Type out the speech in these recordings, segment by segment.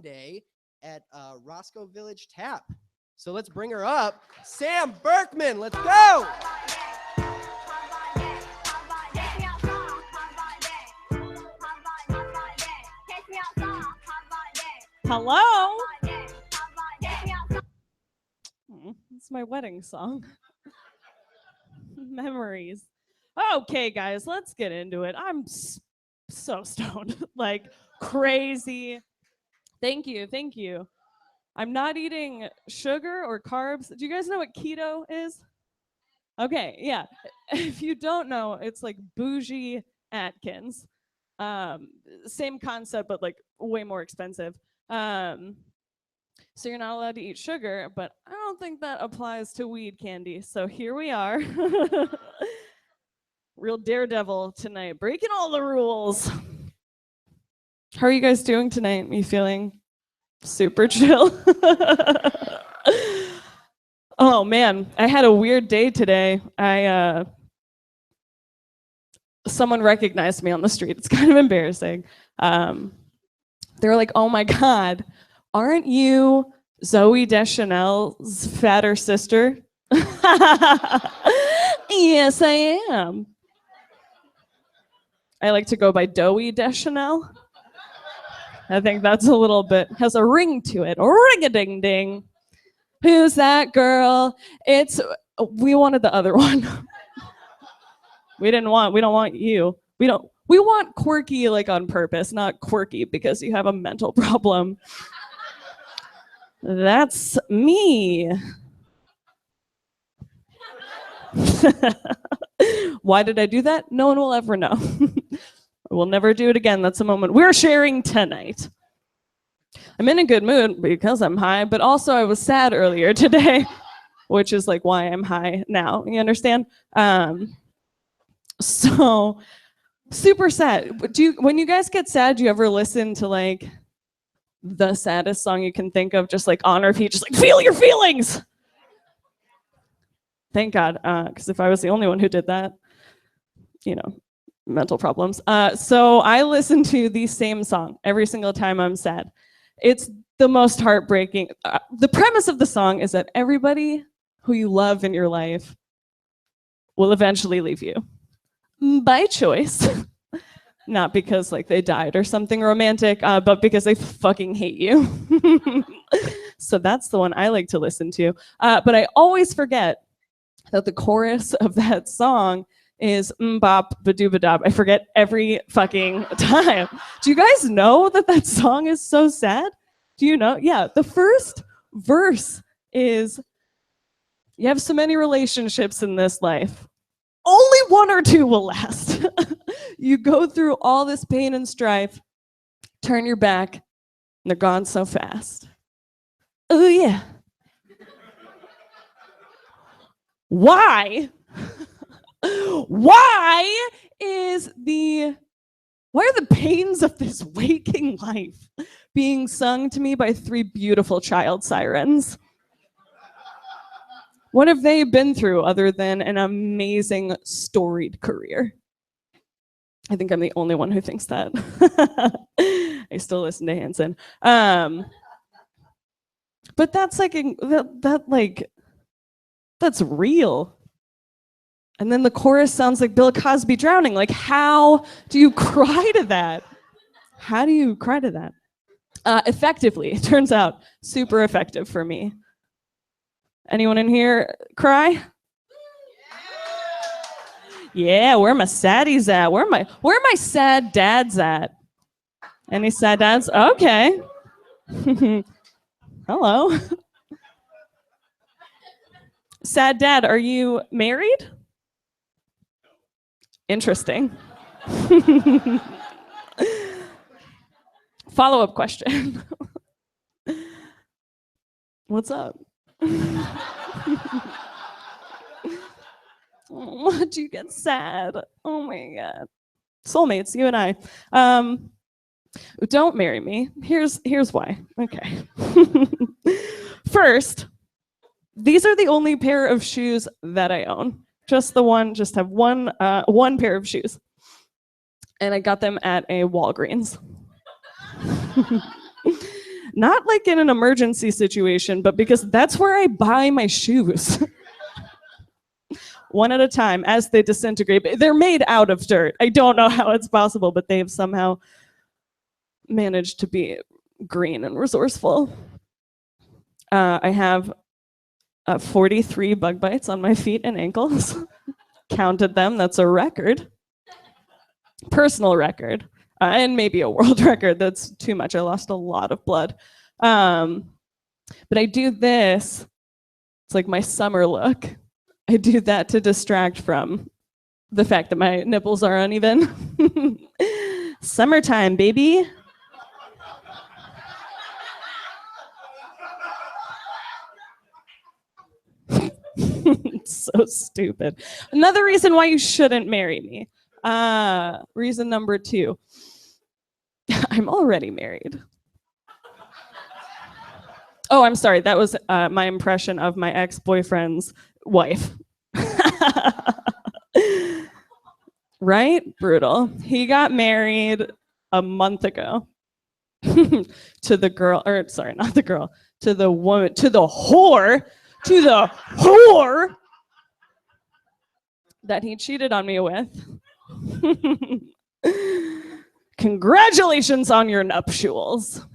Monday at Roscoe Village Tap. So let's bring her up. Sam Berkman, let's go! Hello? It's my wedding song. Memories. Okay, guys, let's get into it. I'm so stoned, like crazy. Thank you. I'm not eating sugar or carbs. Do you guys know what keto is? Okay, yeah. If you don't know, it's like bougie Atkins. Same concept, but like way more expensive. So you're not allowed to eat sugar, but I don't think that applies to weed candy. So here we are. Real daredevil tonight, breaking all the rules. How are you guys doing tonight? You feeling super chill? Oh man, I had a weird day today. Someone recognized me on the street. It's kind of embarrassing. They were like, "Oh my God, aren't you Zooey Deschanel's fatter sister?" Yes, I am. I like to go by Doughy Deschanel. I think that's a little bit, has a ring to it. Ring-a-ding-ding. Who's that girl? We wanted the other one. We don't want you. We want quirky like on purpose, not quirky because you have a mental problem. That's me. Why did I do that? No one will ever know. We'll never do it again. That's a moment we're sharing tonight. I'm in a good mood because I'm high, but also I was sad earlier today, which is like why I'm high now. You understand? So super sad. When you guys get sad, do you ever listen to like the saddest song you can think of, just like on repeat, just like feel your feelings? Thank God, because if I was the only one who did that, mental problems. So I listen to the same song every single time I'm sad. It's the most heartbreaking. The premise of the song is that everybody who you love in your life will eventually leave you by choice. Not because like they died or something romantic, but because they fucking hate you. So that's the one I like to listen to. But I always forget that the chorus of that song is bop ba-doo-ba-dob. I forget every fucking time. Do you guys know that song is so sad? Do you know? Yeah, the first verse is, you have so many relationships in this life. Only one or two will last. You go through all this pain and strife, turn your back, and they're gone so fast. Oh yeah. Why? Why are the pains of this waking life being sung to me by three beautiful child sirens? What have they been through other than an amazing storied career? I think I'm the only one who thinks that. I still listen to Hanson. But that's like that's real. And then the chorus sounds like Bill Cosby drowning. Like, how do you cry to that? How do you cry to that? Effectively, it turns out, super effective for me. Anyone in here cry? Yeah, where are my saddies at? Where are my sad dads at? Any sad dads? Okay. Hello. Sad dad, are you married? Interesting. Follow-up question. What's up? Why'd you get sad? Oh my God. Soulmates, you and I. Don't marry me. Here's why. Okay. First, these are the only pair of shoes that I own. Just have one pair of shoes. And I got them at a Walgreens. Not like in an emergency situation, but because that's where I buy my shoes. One at a time as they disintegrate. They're made out of dirt. I don't know how it's possible, but they've somehow managed to be green and resourceful. I have 43 bug bites on my feet and ankles. Counted them. That's a record. Personal record. And maybe a world record. That's too much. I lost a lot of blood. But I do this. It's like my summer look. I do that to distract from the fact that my nipples are uneven. Summertime, baby. It's so stupid. Another reason why you shouldn't marry me. Reason number 2. I'm already married. Oh, I'm sorry. That was my impression of my ex-boyfriend's wife. Right? Brutal. He got married a month ago to the girl, or sorry, not the girl, to the woman, to the whore that he cheated on me with. Congratulations on your nuptials.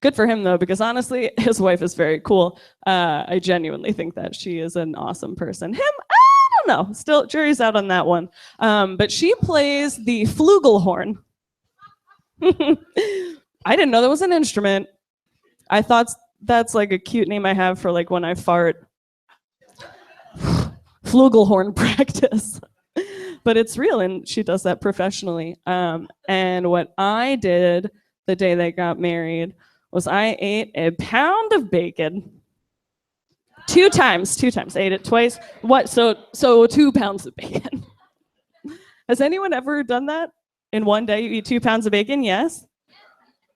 Good for him, though, because honestly, his wife is very cool. I genuinely think that she is an awesome person. Him, I don't know. Still, jury's out on that one. But she plays the flugelhorn. I didn't know that was an instrument. I thought that's like a cute name I have for like when I fart. Flugelhorn practice. But it's real, and she does that professionally. And what I did the day they got married was I ate a pound of bacon. 2 times. I ate it twice. What? So 2 pounds of bacon. Has anyone ever done that? In one day, you eat 2 pounds of bacon? Yes?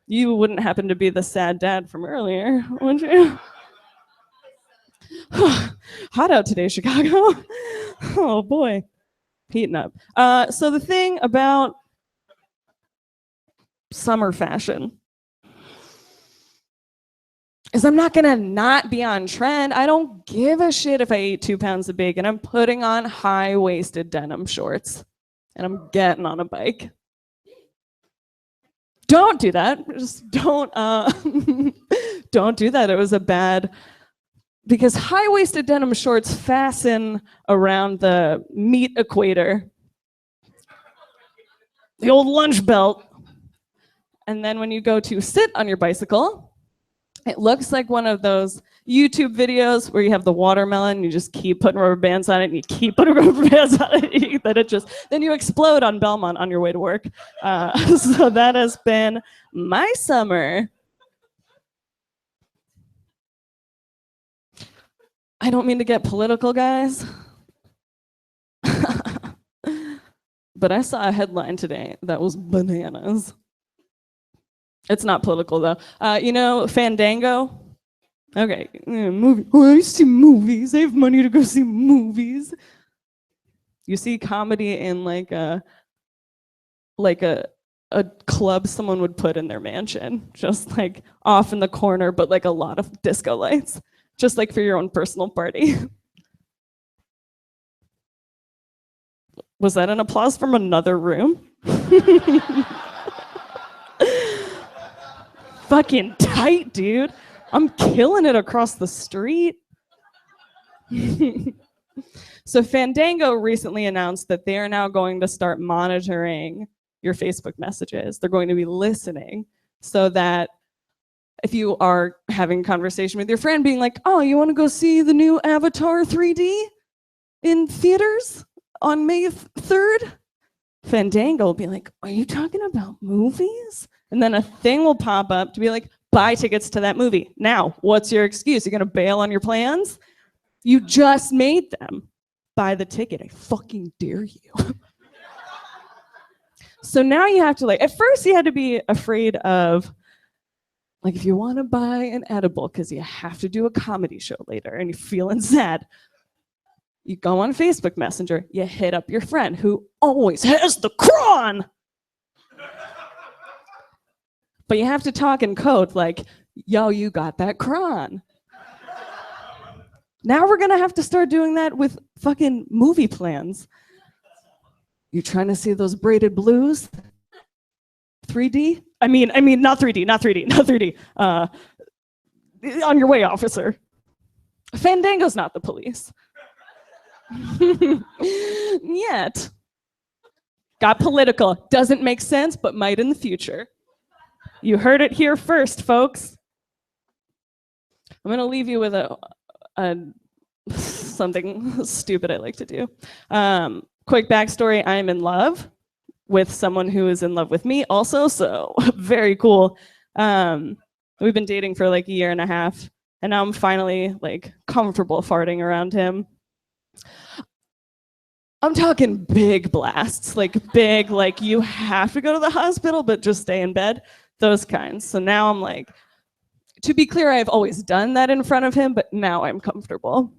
You wouldn't happen to be the sad dad from earlier, would you? Hot out today, Chicago. Oh, boy. Heating up. So the thing about summer fashion is I'm not gonna not be on trend. I don't give a shit if I eat 2 pounds of bacon. I'm putting on high-waisted denim shorts and I'm getting on a bike. Don't do that. Just don't don't do that. It was a bad, because high-waisted denim shorts fasten around the meat equator, the old lunch belt. And then when you go to sit on your bicycle, it looks like one of those YouTube videos where you have the watermelon, you just keep putting rubber bands on it, and you keep putting rubber bands on it, then you explode on Belmont on your way to work. So that has been my summer. I don't mean to get political, guys. But I saw a headline today that was bananas. It's not political, though. You know, Fandango? Okay, movie. Oh, I see movies. I have money to go see movies. You see comedy in like a club someone would put in their mansion, just like off in the corner, but like a lot of disco lights, just like for your own personal party. Was that an applause from another room? Fucking tight, dude. I'm killing it across the street. So Fandango recently announced that they are now going to start monitoring your Facebook messages. They're going to be listening so that if you are having a conversation with your friend being like, oh, you want to go see the new Avatar 3D in theaters on May 3rd? Fandango will be like, are you talking about movies? And then a thing will pop up to be like, buy tickets to that movie. Now, what's your excuse? You're going to bail on your plans? You just made them. Buy the ticket. I fucking dare you. So now you have to like, at first you had to be afraid of, like, if you want to buy an edible because you have to do a comedy show later and you're feeling sad, you go on Facebook Messenger, you hit up your friend who always has the cron. But you have to talk in code like, yo, you got that cron. Now we're gonna have to start doing that with fucking movie plans. You trying to see those braided blues? 3D? I mean, not 3D, not 3D, not 3D. On your way, officer. Fandango's not the police. Yet. Got political. Doesn't make sense, but might in the future. You heard it here first, folks. I'm gonna leave you with something stupid I like to do. Quick backstory, I am in love with someone who is in love with me also, so very cool. We've been dating for like a year and a half, and now I'm finally like comfortable farting around him. I'm talking big blasts, like big, like you have to go to the hospital, but just stay in bed, those kinds. So now I'm like, to be clear, I've always done that in front of him, but now I'm comfortable.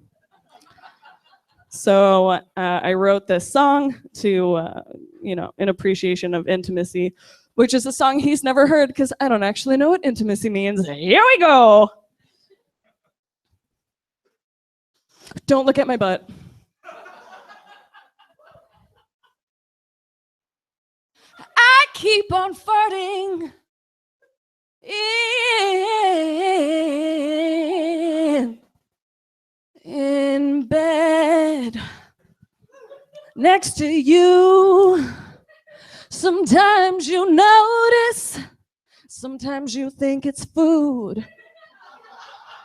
So I wrote this song to, in appreciation of intimacy, which is a song he's never heard because I don't actually know what intimacy means. Here we go. Don't look at my butt. I keep on farting in bed next to you. Sometimes you notice, sometimes you think it's food.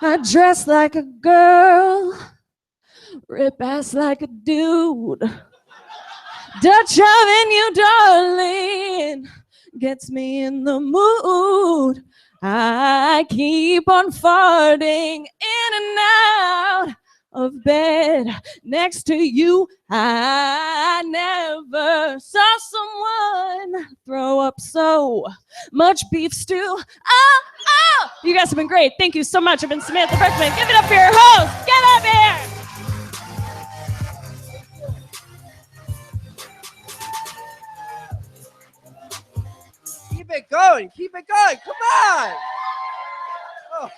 I dress like a girl, rip ass like a dude. Dutch oven you, darling, gets me in the mood. I keep on farting in and out of bed next to you. I never saw someone throw up so much beef stew. Oh, oh! You guys have been great. Thank you so much. I've been Samantha Berkman. Give it up for your host. Get up here. Keep it going. Keep it going. Come on. Oh.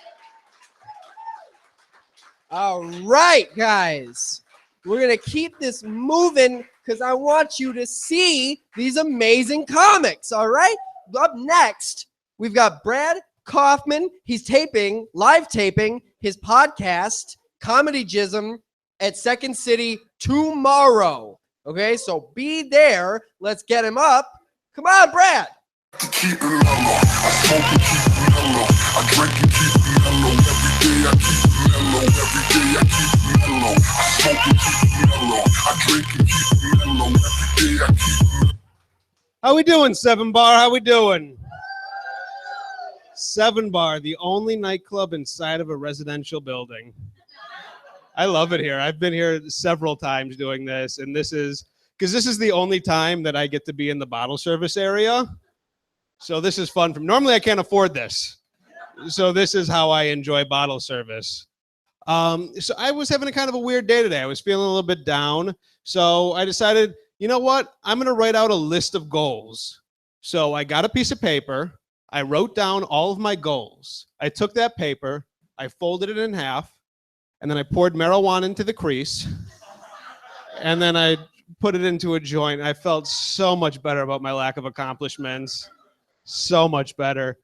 All right, guys. We're going to keep this moving because I want you to see these amazing comics, all right? Up next, we've got Brad Kofman. He's live taping his podcast, Comedy Jism, at Second City tomorrow. Okay, so be there. Let's get him up. Come on, Brad. Keep it mellow. I smoke and keep it mellow. I drink and keep it mellow. Every day I keep it mellow. Every day I keep it mellow. I smoke and keep it mellow. I drink and keep it mellow. Every day I keep it mellow. How we doing, 7 Bar? How we doing? 7 Bar, the only nightclub inside of a residential building. I love it here. I've been here several times doing this, and this is the only time that I get to be in the bottle service area. So this is fun. Normally I can't afford this. So this is how I enjoy bottle service. So I was having a kind of a weird day today. I was feeling a little bit down. So I decided, you know what? I'm going to write out a list of goals. So I got a piece of paper. I wrote down all of my goals. I took that paper, I folded it in half, and then I poured marijuana into the crease. And then I put it into a joint. I felt so much better about my lack of accomplishments. So much better.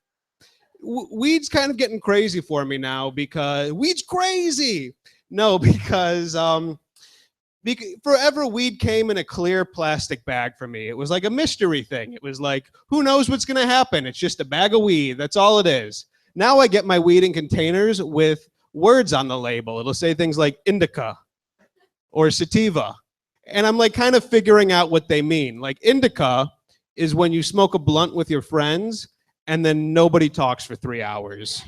Weed's kind of getting crazy for me now because weed's crazy. No, because forever weed came in a clear plastic bag for me. It was like a mystery thing. It was like, who knows what's going to happen? It's just a bag of weed. That's all it is. Now I get my weed in containers with words on the label. It'll say things like indica or sativa. And I'm like kind of figuring out what they mean. Like indica is when you smoke a blunt with your friends and then nobody talks for 3 hours.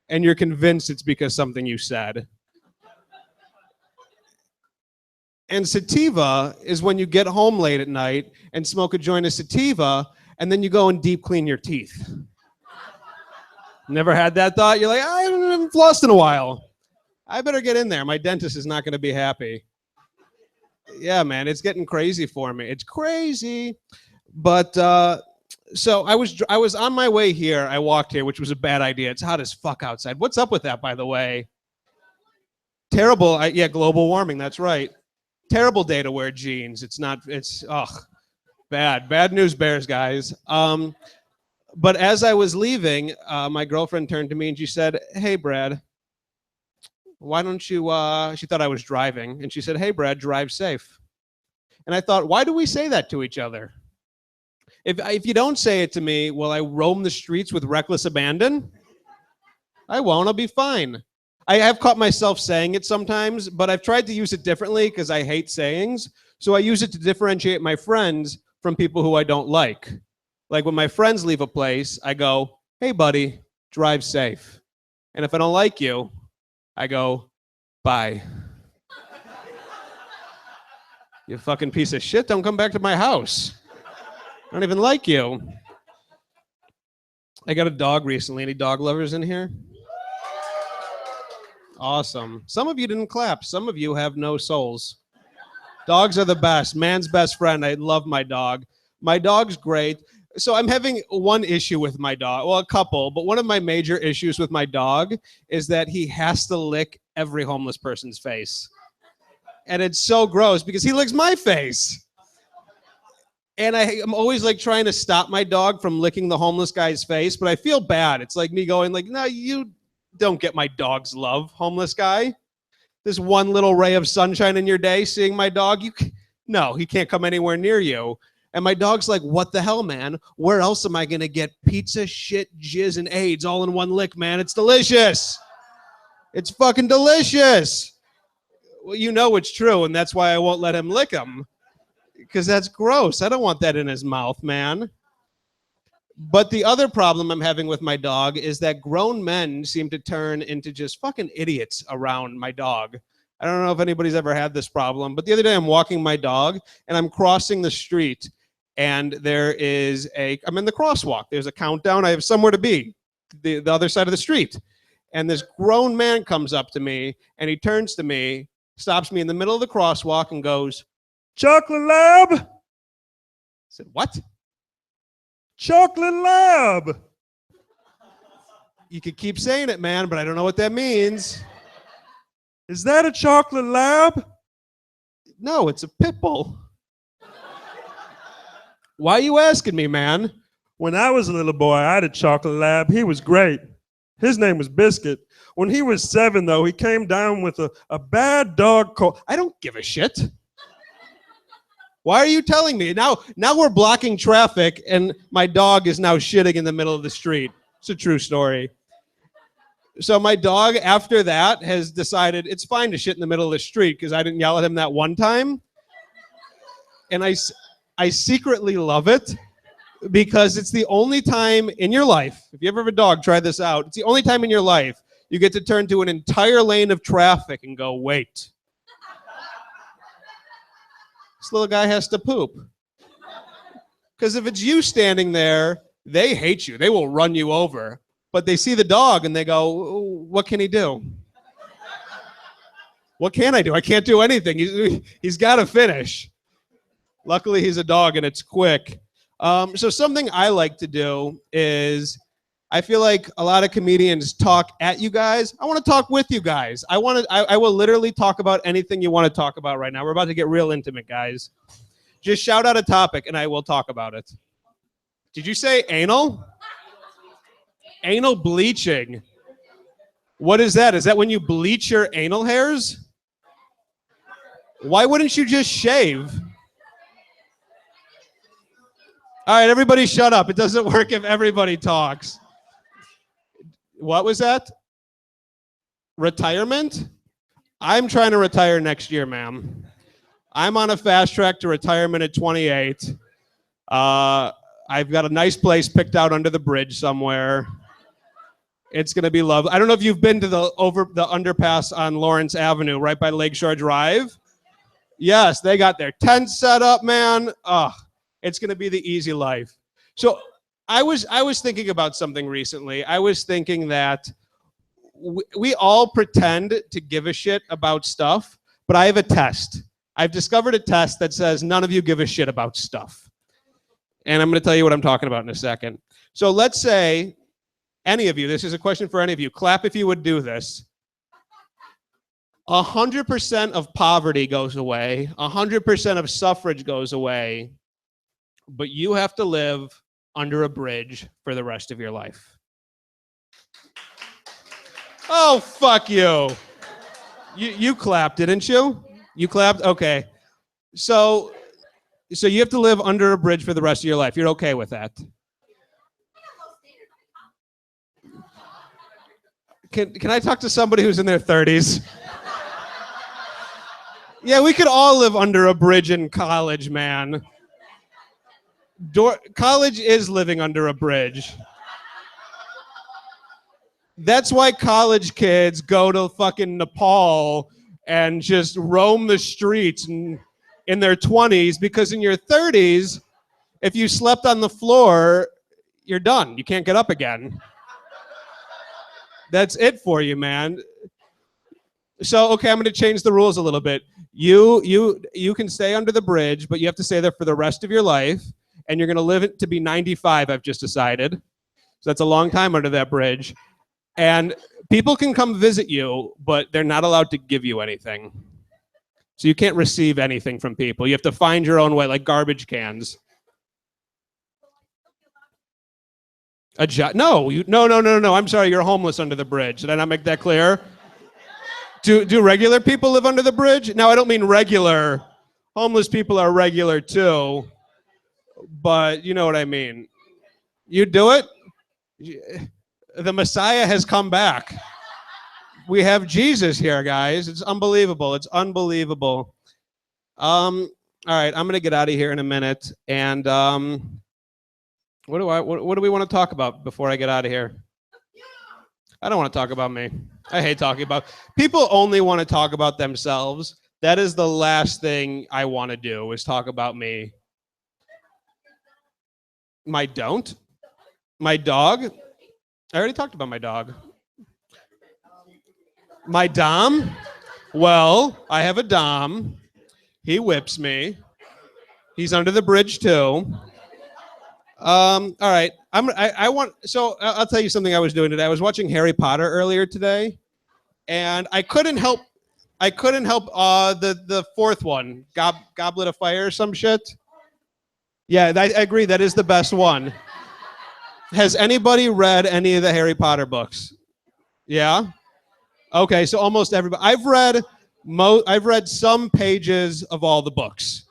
And you're convinced it's because something you said. And sativa is when you get home late at night and smoke a joint of sativa and then you go and deep clean your teeth. Never had that thought? You're like, I haven't flossed in a while. I better get in there. My dentist is not going to be happy. Yeah, man, it's getting crazy for me. It's crazy. But So I was on my way here. I walked here, which was a bad idea. It's hot as fuck outside. What's up with that, by the way? Terrible. Yeah, global warming. That's right. Terrible day to wear jeans. It's bad news bears, guys. But as I was leaving, my girlfriend turned to me and she said, "Hey, Brad, why don't you?" She thought I was driving, and she said, "Hey, Brad, drive safe." And I thought, why do we say that to each other? If you don't say it to me, will I roam the streets with reckless abandon? I won't. I'll be fine. I have caught myself saying it sometimes, but I've tried to use it differently because I hate sayings. So I use it to differentiate my friends from people who I don't like. Like when my friends leave a place, I go, "Hey, buddy, drive safe." And if I don't like you, I go, "Bye. You fucking piece of shit, don't come back to my house. I don't even like you." I got a dog recently. Any dog lovers in here? Awesome. Some of you didn't clap. Some of you have no souls. Dogs are the best. Man's best friend. I love my dog. My dog's great. So I'm having one issue with my dog. Well, a couple, but one of my major issues with my dog is that he has to lick every homeless person's face. And it's so gross because he licks my face. And I'm always like trying to stop my dog from licking the homeless guy's face, but I feel bad. It's like me going like, "No, you don't get my dog's love, homeless guy. This one little ray of sunshine in your day, seeing my dog, no, he can't come anywhere near you." And my dog's like, "What the hell, man? Where else am I going to get pizza, shit, jizz, and AIDS all in one lick, man? It's delicious. It's fucking delicious." Well, you know it's true, and that's why I won't let him lick him. Because that's gross. I don't want that in his mouth, man. But the other problem I'm having with my dog is that grown men seem to turn into just fucking idiots around my dog. I don't know if anybody's ever had this problem, but the other day I'm walking my dog and I'm crossing the street and I'm in the crosswalk. There's a countdown. I have somewhere to be, the other side of the street. And this grown man comes up to me and he turns to me, stops me in the middle of the crosswalk and goes, "Chocolate Lab?" I said, "What?" "Chocolate Lab." You could keep saying it, man, but I don't know what that means. "Is that a chocolate lab?" "No, it's a pit bull." "Why are you asking me, man?" When I was a little boy, I had a chocolate lab. He was great. His name was Biscuit. When he was 7, though, he came down with a bad dog cold. I don't give a shit. Why are you telling me? Now we're blocking traffic and my dog is now shitting in the middle of the street. It's a true story. So my dog, after that, has decided it's fine to shit in the middle of the street because I didn't yell at him that one time. And I secretly love it because it's the only time in your life, if you ever have a dog, try this out. It's the only time in your life you get to turn to an entire lane of traffic and go, "Wait. This little guy has to poop." Because if it's you standing there, they hate you. They will run you over. But they see the dog and they go, "What can he do? What can I do? I can't do anything. He's got to finish." Luckily, he's a dog and it's quick. So something I like to do is I feel like a lot of comedians talk at you guys. I want to talk with you guys. I will literally talk about anything you want to talk about right now. We're about to get real intimate, guys. Just shout out a topic and I will talk about it. Did you say anal? Anal bleaching. What is that? Is that when you bleach your anal hairs? Why wouldn't you just shave? All right, everybody shut up. It doesn't work if everybody talks. What was that? Retirement? I'm trying to retire next year, ma'am. I'm on a fast track to retirement at 28. I've got a nice place picked out under the bridge somewhere. It's going to be lovely. I don't know if you've been to the underpass on Lawrence Avenue, right by Lakeshore Drive. Yes, they got their tent set up, man. It's going to be the easy life. So I was thinking about something recently. I was thinking that we all pretend to give a shit about stuff, but I have a test. I've discovered a test that says none of you give a shit about stuff. And I'm going to tell you what I'm talking about in a second. So let's say any of you, this is a question for any of you, clap if you would do this. 100% of poverty goes away. 100% of suffrage goes away. But you have to live under a bridge for the rest of your life. Oh, fuck you. You clapped, didn't you? You clapped? Okay. So you have to live under a bridge for the rest of your life. You're okay with that? Can I talk to somebody who's in their 30s? Yeah, we could all live under a bridge in college, man. College is living under a bridge. That's why college kids go to fucking Nepal and just roam the streets in their 20s, because in your 30s, if you slept on the floor, you're done. You can't get up again. That's it for you, man. So, okay, I'm going to change the rules a little bit. You can stay under the bridge, but you have to stay there for the rest of your life, and you're going to live it to be 95, I've just decided. So that's a long time under that bridge. And people can come visit you, but they're not allowed to give you anything. So you can't receive anything from people. You have to find your own way, like garbage cans. No. I'm sorry, you're homeless under the bridge. Did I not make that clear? Do regular people live under the bridge? No, I don't mean regular. Homeless people are regular too. But you know what I mean. You do it? The Messiah has come back. We have Jesus here, guys. It's unbelievable. It's unbelievable. All right, I'm gonna get out of here in a minute. And what do we want to talk about before I get out of here? I don't want to talk about me. I hate talking about people. Only want to talk about themselves. That is the last thing I want to do, is talk about me. My dog. I already talked about my dog. My dom. Well, I have a dom. He whips me. He's under the bridge too. All right. I'll tell you something I was doing today. I was watching Harry Potter earlier today, and I couldn't help the fourth one, Goblet of Fire or some shit. Yeah, I agree. That is the best one. Has anybody read any of the Harry Potter books? Yeah? Okay, so almost everybody. I've read some pages of all the books.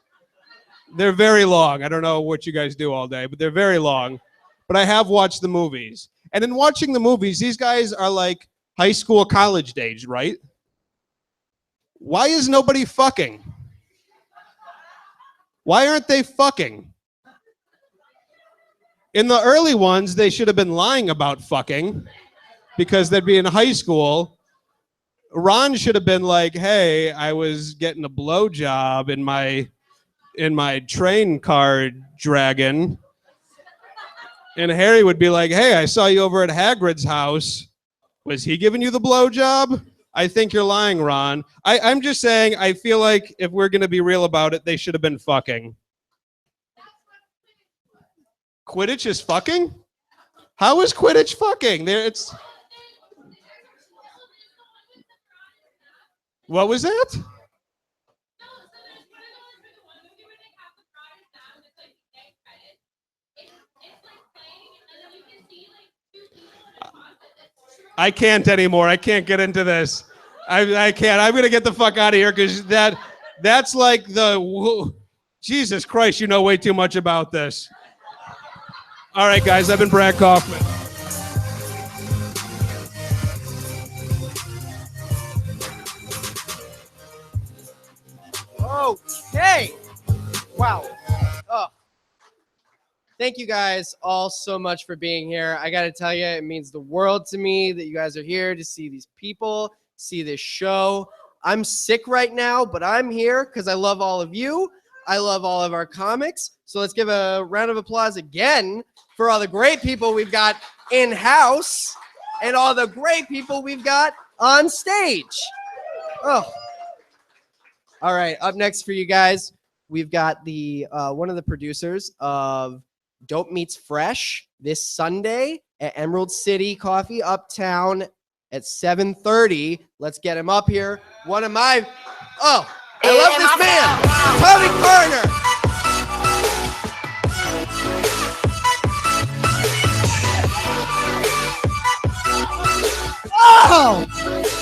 They're very long. I don't know what you guys do all day, but they're very long. But I have watched the movies. And in watching the movies, these guys are like high school, college age, right? Why is nobody fucking? Why aren't they fucking? In the early ones, they should have been lying about fucking, because they'd be in high school. Ron should have been like, hey, I was getting a blowjob in my train car dragon. And Harry would be like, hey, I saw you over at Hagrid's house. Was he giving you the blowjob? I think you're lying, Ron. I'm just saying, I feel like if we're going to be real about it, they should have been fucking. Quidditch is fucking? How is Quidditch fucking? What was that? I can't anymore. I can't get into this. I can't. I'm gonna get the fuck out of here, because that's like Jesus Christ. You know way too much about this. All right, guys. I've been Brad Kofman. Okay. Wow. Oh. Thank you guys all so much for being here. I got to tell you, it means the world to me that you guys are here to see these people, see this show. I'm sick right now, but I'm here because I love all of you. I love all of our comics. So let's give a round of applause again for all the great people we've got in-house and all the great people we've got on stage. Oh. All right, up next for you guys, we've got the one of the producers of Dope Meets Fresh this Sunday at Emerald City Coffee Uptown at 7:30. Let's get him up here. One of my, I love this man, Tommy Karner.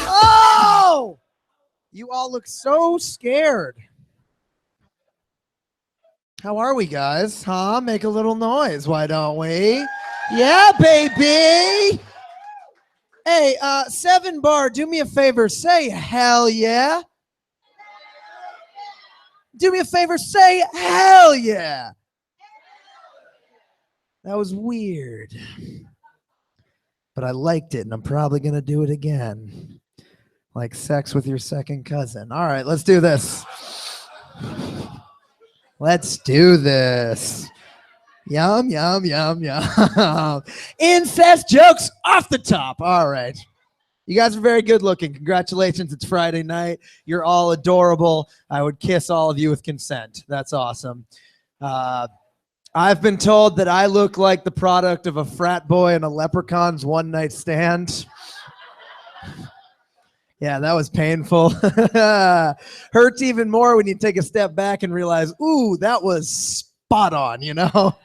Oh! You all look so scared. How are we, guys? Huh? Make a little noise, why don't we? Yeah, baby! Hey, 7 Bar, do me a favor. Say hell yeah. Do me a favor. Say hell yeah. That was weird. But I liked it, and I'm probably going to do it again. Like sex with your second cousin. All right, let's do this. Let's do this. Yum, yum, yum, yum. Incest jokes off the top. All right. You guys are very good looking. Congratulations. It's Friday night. You're all adorable. I would kiss all of you with consent. That's awesome. I've been told that I look like the product of a frat boy and a leprechaun's one-night stand. Yeah, that was painful. Hurts even more when you take a step back and realize, ooh, that was spot on, you know?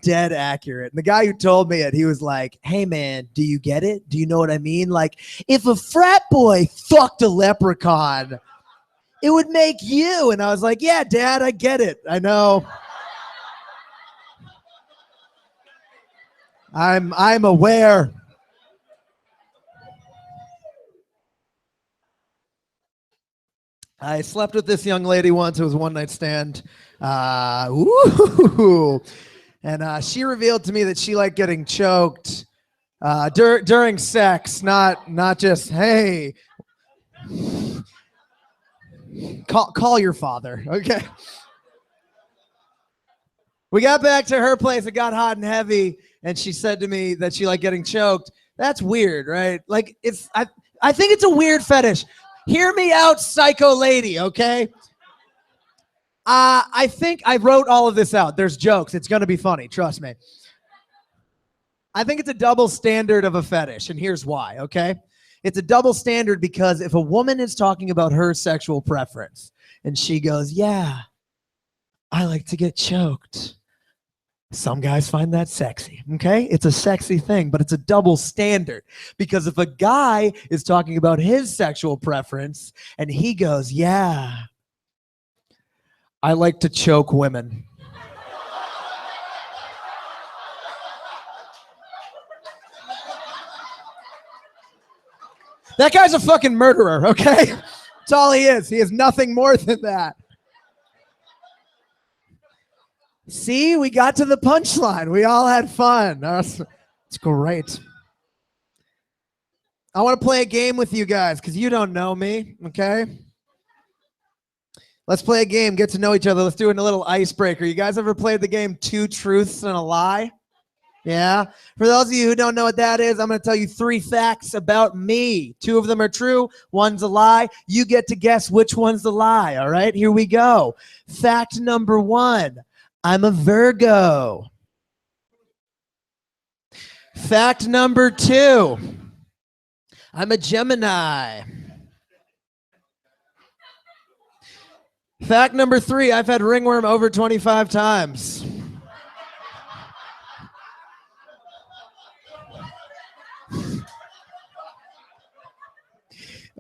Dead accurate. And the guy who told me it, he was like, hey, man, do you get it? Do you know what I mean? Like, if a frat boy fucked a leprechaun, it would make you. And I was like, yeah, Dad, I get it. I know. I'm aware. I slept with this young lady once. It was a one-night stand. Ooh. And she revealed to me that she liked getting choked during sex, not just, hey, call your father, okay? We got back to her place. It got hot and heavy, and she said to me that she liked getting choked. That's weird, right? Like, I think it's a weird fetish. Hear me out, psycho lady, okay? I think I wrote all of this out. There's jokes. It's going to be funny. Trust me. I think it's a double standard of a fetish, and here's why, okay? It's a double standard because if a woman is talking about her sexual preference, and she goes, yeah, I like to get choked. Some guys find that sexy, okay? It's a sexy thing, but it's a double standard because if a guy is talking about his sexual preference and he goes, yeah, I like to choke women. That guy's a fucking murderer, okay? That's all he is. He is nothing more than that. See, we got to the punchline. We all had fun. It's great. I want to play a game with you guys because you don't know me, okay? Let's play a game, get to know each other. Let's do a little icebreaker. You guys ever played the game Two Truths and a Lie? Yeah? For those of you who don't know what that is, I'm going to tell you 3 facts about me. 2 of them are true, 1's a lie. You get to guess which one's the lie, all right? Here we go. Fact number 1. I'm a Virgo. Fact number 2. I'm a Gemini. Fact number 3. I've had ringworm over 25 times.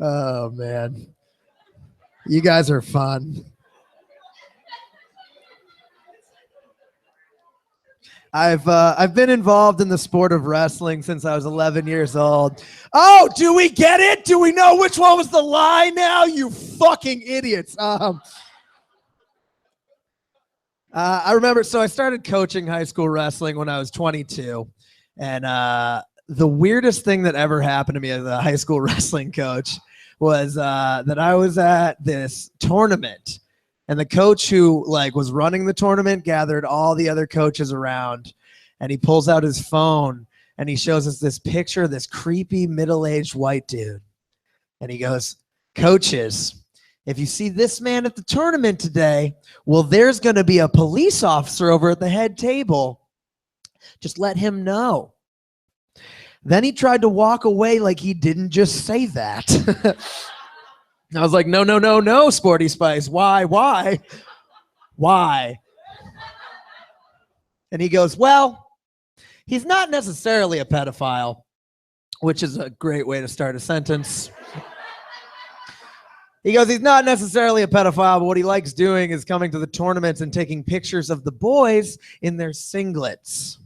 Oh, man. You guys are fun. I've been involved in the sport of wrestling since I was 11 years old. Oh, do we get it? Do we know which one was the lie now? You fucking idiots. I remember, so I started coaching high school wrestling when I was 22. And the weirdest thing that ever happened to me as a high school wrestling coach was that I was at this tournament. And the coach who was running the tournament gathered all the other coaches around, and he pulls out his phone and he shows us this picture of this creepy middle-aged white dude. And he goes, coaches, if you see this man at the tournament today, well, there's going to be a police officer over at the head table. Just let him know. Then he tried to walk away like he didn't just say that. I was like, no, no, no, no, Sporty Spice. Why? And he goes, well, he's not necessarily a pedophile, which is a great way to start a sentence. He goes, he's not necessarily a pedophile, but what he likes doing is coming to the tournaments and taking pictures of the boys in their singlets.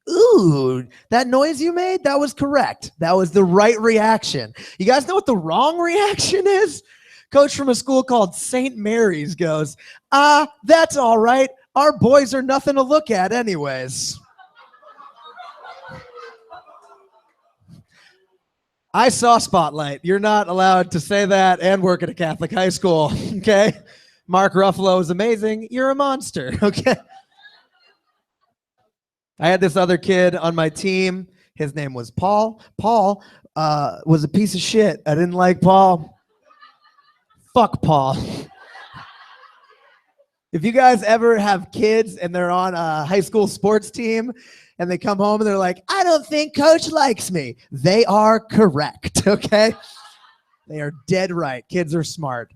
Ooh, that noise you made, that was correct. That was the right reaction. You guys know what the wrong reaction is? Coach from a school called St. Mary's goes, that's all right. Our boys are nothing to look at anyways. I saw Spotlight. You're not allowed to say that and work at a Catholic high school, okay? Mark Ruffalo is amazing. You're a monster, okay? I had this other kid on my team. His name was Paul. Paul was a piece of shit. I didn't like Paul. Fuck Paul. If you guys ever have kids and they're on a high school sports team and they come home and they're like, I don't think coach likes me. They are correct, okay? They are dead right. Kids are smart.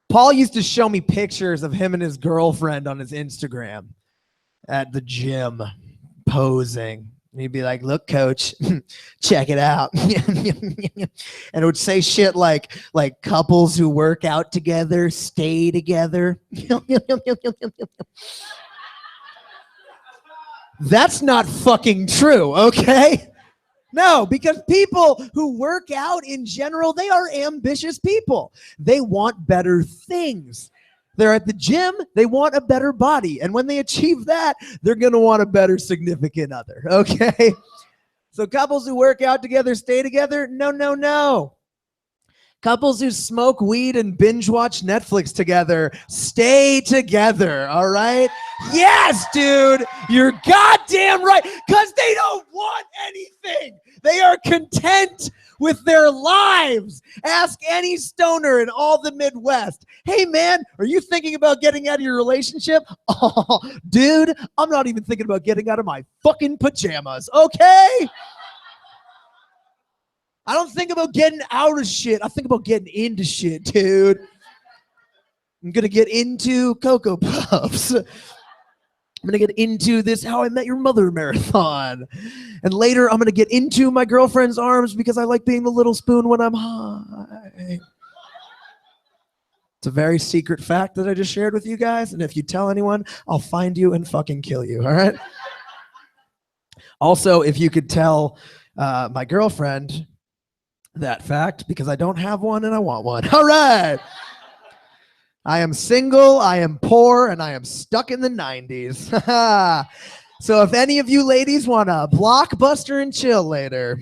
Paul used to show me pictures of him and his girlfriend on his Instagram at the gym posing. And he'd be like, look, coach, check it out. And it would say shit like couples who work out together stay together. That's not fucking true, okay? No, because people who work out in general, they are ambitious people. They want better things. They're at the gym, they want a better body. And when they achieve that, they're going to want a better significant other, okay? So couples who work out together stay together? No, no, no. Couples who smoke weed and binge watch Netflix together stay together, all right? Yes, dude, you're goddamn right, because they don't want anything. They are content with their lives. Ask any stoner in all the Midwest. Hey, man, are you thinking about getting out of your relationship? Oh, dude, I'm not even thinking about getting out of my fucking pajamas, okay? I don't think about getting out of shit. I think about getting into shit, dude. I'm going to get into Cocoa Puffs. I'm going to get into this How I Met Your Mother marathon. And later, I'm going to get into my girlfriend's arms because I like being the little spoon when I'm high. It's a very secret fact that I just shared with you guys. And if you tell anyone, I'll find you and fucking kill you, all right? Also, if you could tell my girlfriend that fact, because I don't have one and I want one. All right. I am single, I am poor, and I am stuck in the 90s. So if any of you ladies want a blockbuster and chill later,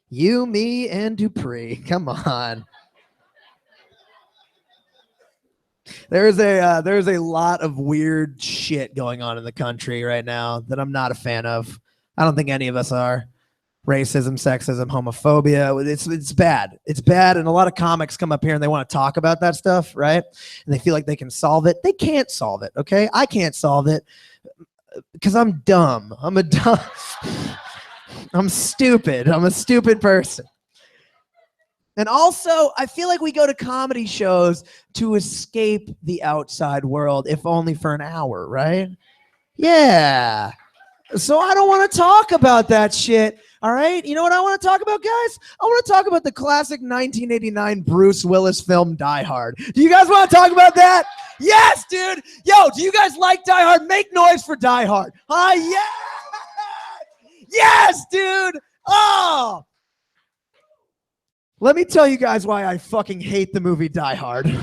you, me, and Dupree, come on. There's a lot of weird shit going on in the country right now that I'm not a fan of. I don't think any of us are. Racism, sexism, homophobia. It's bad. It's bad. And a lot of comics come up here and they want to talk about that stuff, right? And they feel like they can solve it. They can't solve it, okay? I can't solve it because I'm dumb. I'm stupid. I'm a stupid person. And also, I feel like we go to comedy shows to escape the outside world, if only for an hour, right? Yeah. So I don't want to talk about that shit. All right, you know what I want to talk about, guys? I want to talk about the classic 1989 Bruce Willis film, Die Hard. Do you guys want to talk about that? Yes, dude. Yo, do you guys like Die Hard? Make noise for Die Hard. Yeah. Yes, dude. Oh. Let me tell you guys why I fucking hate the movie Die Hard.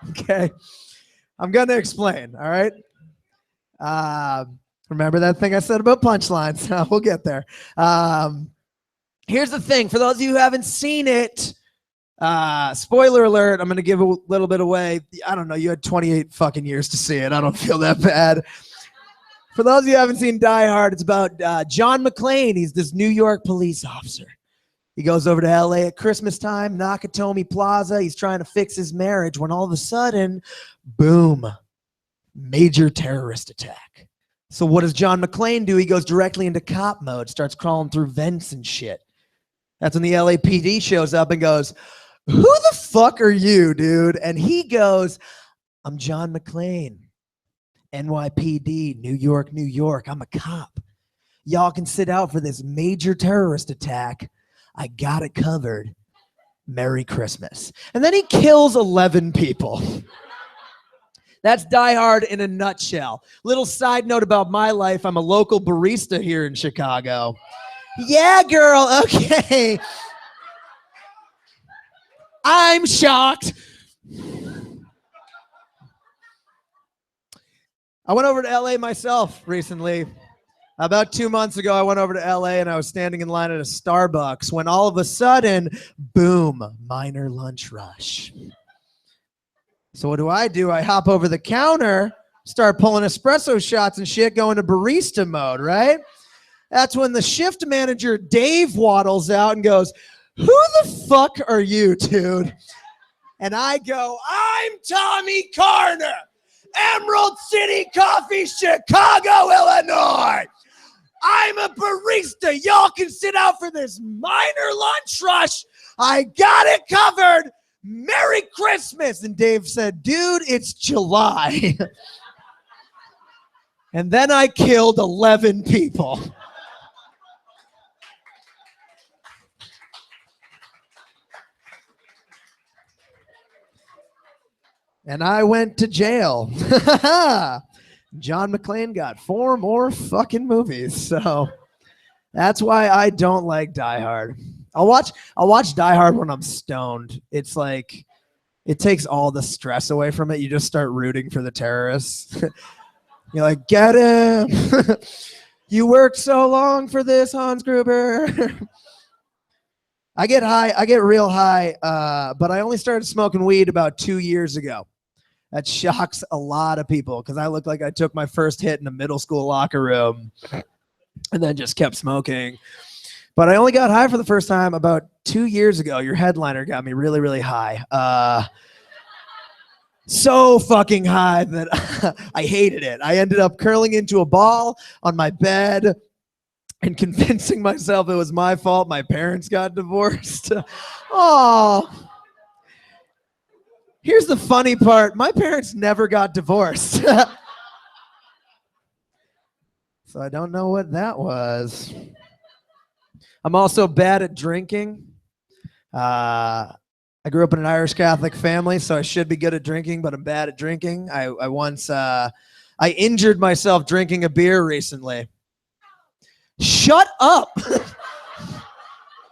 Okay. I'm going to explain, all right? Remember that thing I said about punchlines? We'll get there. Here's the thing. For those of you who haven't seen it, spoiler alert, I'm going to give a little bit away. I don't know. You had 28 fucking years to see it. I don't feel that bad. For those of you who haven't seen Die Hard, it's about John McClane. He's this New York police officer. He goes over to LA at Christmas time, Nakatomi Plaza. He's trying to fix his marriage when all of a sudden, boom, major terrorist attack. So what does John McClane do? He goes directly into cop mode, starts crawling through vents and shit. That's when the LAPD shows up and goes, who the fuck are you, dude? And he goes, I'm John McClane, NYPD, New York, New York. I'm a cop. Y'all can sit out for this major terrorist attack. I got it covered. Merry Christmas. And then he kills 11 people. That's Die Hard in a nutshell. Little side note about my life. I'm a local barista here in Chicago. Yeah, girl. Okay. I'm shocked. I went over to LA myself recently. About 2 months ago, I went over to LA and I was standing in line at a Starbucks when all of a sudden, boom, minor lunch rush. So what do? I hop over the counter, start pulling espresso shots and shit, going to barista mode, right? That's when the shift manager, Dave, waddles out and goes, who the fuck are you, dude? And I go, I'm Tommy Karner, Emerald City Coffee, Chicago, Illinois. I'm a barista. Y'all can sit out for this minor lunch rush. I got it covered. Merry Christmas. And Dave said, dude, it's July. And then I killed 11 people. And I went to jail. John McClane got 4 more fucking movies. So that's why I don't like Die Hard. I'll watch Die Hard when I'm stoned. It's like, it takes all the stress away from it. You just start rooting for the terrorists. You're like, get him. You worked so long for this, Hans Gruber. I get real high, but I only started smoking weed about 2 years ago. That shocks a lot of people because I look like I took my first hit in a middle school locker room and then just kept smoking. But I only got high for the first time about 2 years ago. Your headliner got me really, really high. So fucking high that I hated it. I ended up curling into a ball on my bed and convincing myself it was my fault my parents got divorced. Oh. Here's the funny part. My parents never got divorced. So I don't know what that was. I'm also bad at drinking. I grew up in an Irish Catholic family, so I should be good at drinking, but I'm bad at drinking. I once injured myself drinking a beer recently. Shut up.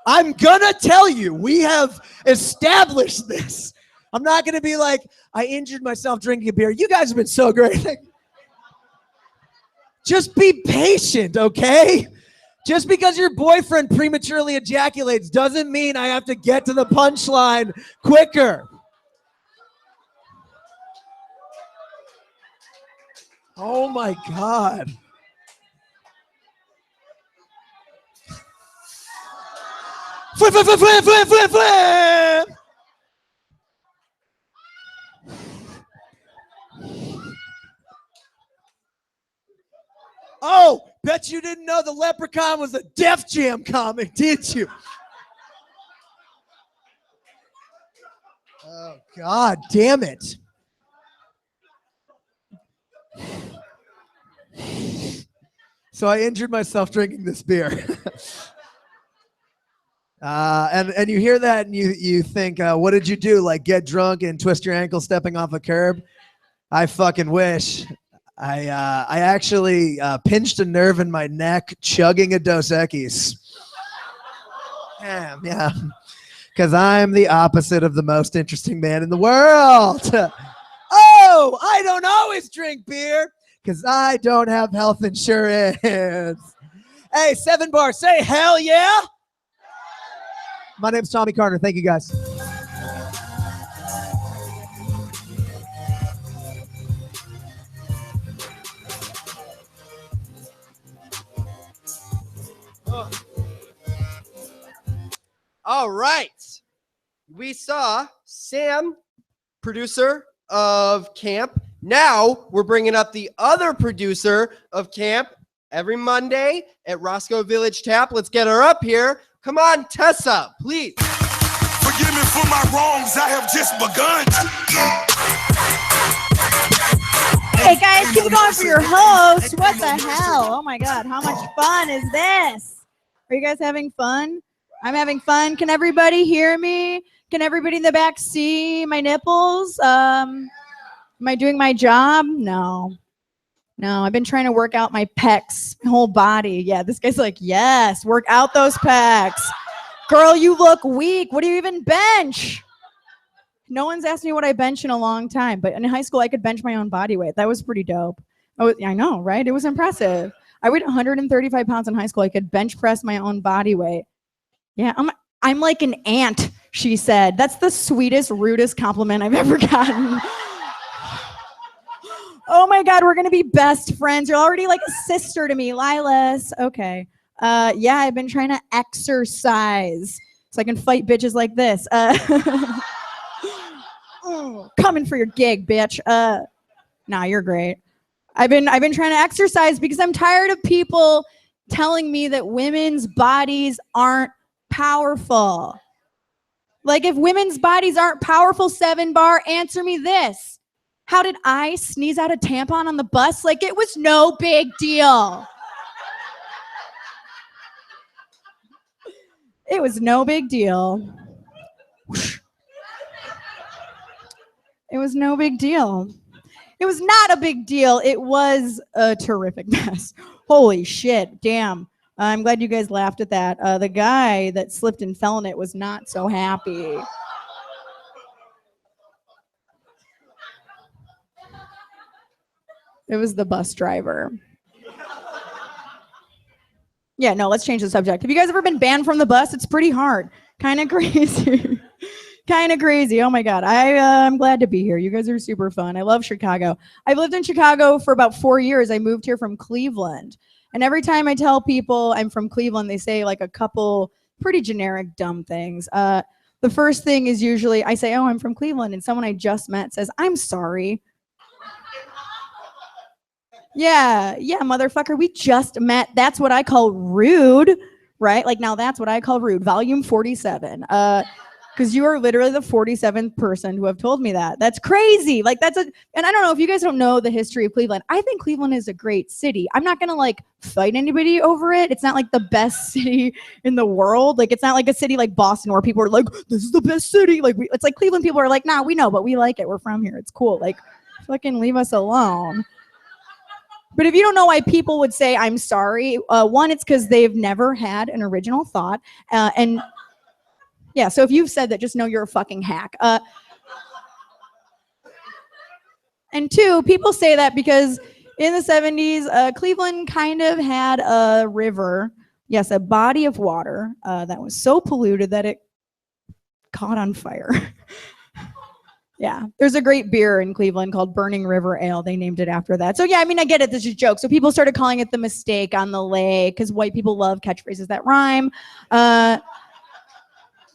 I'm gonna tell you, we have established this. I'm not going to be like, I injured myself drinking a beer. You guys have been so great. Just be patient, okay? Just because your boyfriend prematurely ejaculates doesn't mean I have to get to the punchline quicker. Oh my God. Flip, flip, flip, flip, flip, flip, flip. Oh, bet you didn't know the Leprechaun was a Def Jam comic, did you? Oh, God damn it. So I injured myself drinking this beer. And you hear that and you think, what did you do? Like get drunk and twist your ankle stepping off a curb? I fucking wish. I actually pinched a nerve in my neck chugging a Dos Equis. Yeah. Because I'm the opposite of the most interesting man in the world. Oh, I don't always drink beer because I don't have health insurance. Hey, 7 Bar, say hell yeah. My name's Tommy Karner. Thank you, guys. All right. We saw Sam, producer of camp. Now we're bringing up the other producer of camp every Monday at Roscoe Village Tap. Let's get her up here. Come on, Tessa, please. Forgive me for my wrongs, I have just begun. Hey guys, keep it going for your host. What the hell? Oh my God, how much fun is this? Are you guys having fun? I'm having fun. Can everybody hear me? Can everybody in the back see my nipples? Am I doing my job? No. No, I've been trying to work out my pecs, my whole body. Yeah, this guy's like, yes, work out those pecs. Girl, you look weak. What do you even bench? No one's asked me what I bench in a long time, but in high school, I could bench my own body weight. That was pretty dope. I know, right? It was impressive. I weighed 135 pounds in high school. I could bench press my own body weight. Yeah, I'm like an ant, she said. That's the sweetest, rudest compliment I've ever gotten. Oh my God, we're gonna be best friends. You're already like a sister to me, Lilas. Okay. Yeah, I've been trying to exercise so I can fight bitches like this. Coming for your gig, bitch. Nah, you're great. I've been trying to exercise because I'm tired of people telling me that women's bodies aren't powerful. Like, if women's bodies aren't powerful, 7-bar, answer me this. How did I sneeze out a tampon on the bus? Like, it was no big deal. It was no big deal. It was no big deal. It was not a big deal. It was a terrific mess. Holy shit, damn. I'm glad you guys laughed at that. The guy that slipped and fell in it was not so happy. It was the bus driver. Yeah, no, let's change the subject. Have you guys ever been banned from the bus? It's pretty hard. Kind of crazy. Kind of crazy. Oh my God. I'm glad to be here. You guys are super fun. I love Chicago. I've lived in Chicago for about 4 years. I moved here from Cleveland. And every time I tell people I'm from Cleveland, they say like a couple pretty generic dumb things. The first thing is usually I say, oh, I'm from Cleveland. And someone I just met says, I'm sorry. Yeah, motherfucker, we just met. That's what I call rude, right? Like, now that's what I call rude. Volume 47. Because you are literally the 47th person who have told me that. That's crazy. Like, and I don't know if you guys don't know the history of Cleveland. I think Cleveland is a great city. I'm not gonna like fight anybody over it. It's not like the best city in the world. Like, it's not like a city like Boston where people are like, this is the best city. Like, it's like Cleveland people are like, nah, we know, but we like it. We're from here. It's cool. Like, fucking leave us alone. But if you don't know why people would say I'm sorry, one, it's because they've never had an original thought. And yeah, so if you've said that, just know you're a fucking hack. And two, people say that because in the 70s, Cleveland kind of had a river, yes, a body of water that was so polluted that it caught on fire. Yeah, there's a great beer in Cleveland called Burning River Ale. They named it after that. So yeah, I mean, I get it. This is a joke. So people started calling it the mistake on the lake because white people love catchphrases that rhyme.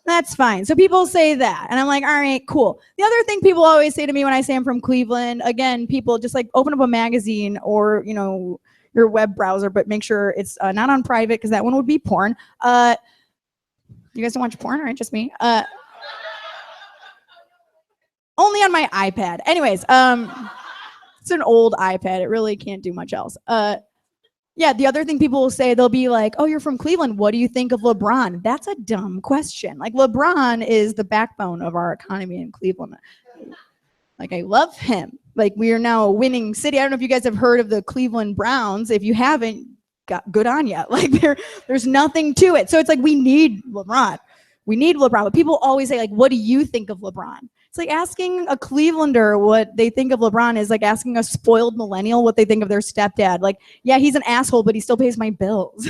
That's fine. So people say that. And I'm like, all right, cool. The other thing people always say to me when I say I'm from Cleveland, again, people just like open up a magazine or, you know, your web browser, but make sure it's not on private because that one would be porn. You guys don't watch porn, right? Just me. Only on my iPad. Anyways, it's an old iPad. It really can't do much else. Yeah, the other thing people will say, they'll be like, oh, you're from Cleveland. What do you think of LeBron? That's a dumb question. Like, LeBron is the backbone of our economy in Cleveland. Like, I love him. Like, we are now a winning city. I don't know if you guys have heard of the Cleveland Browns. If you haven't, got good on you. Like, there's nothing to it. So it's like, we need LeBron. We need LeBron. But people always say, like, what do you think of LeBron? It's like asking a Clevelander what they think of LeBron is like asking a spoiled millennial what they think of their stepdad. Like, yeah, he's an asshole, but he still pays my bills.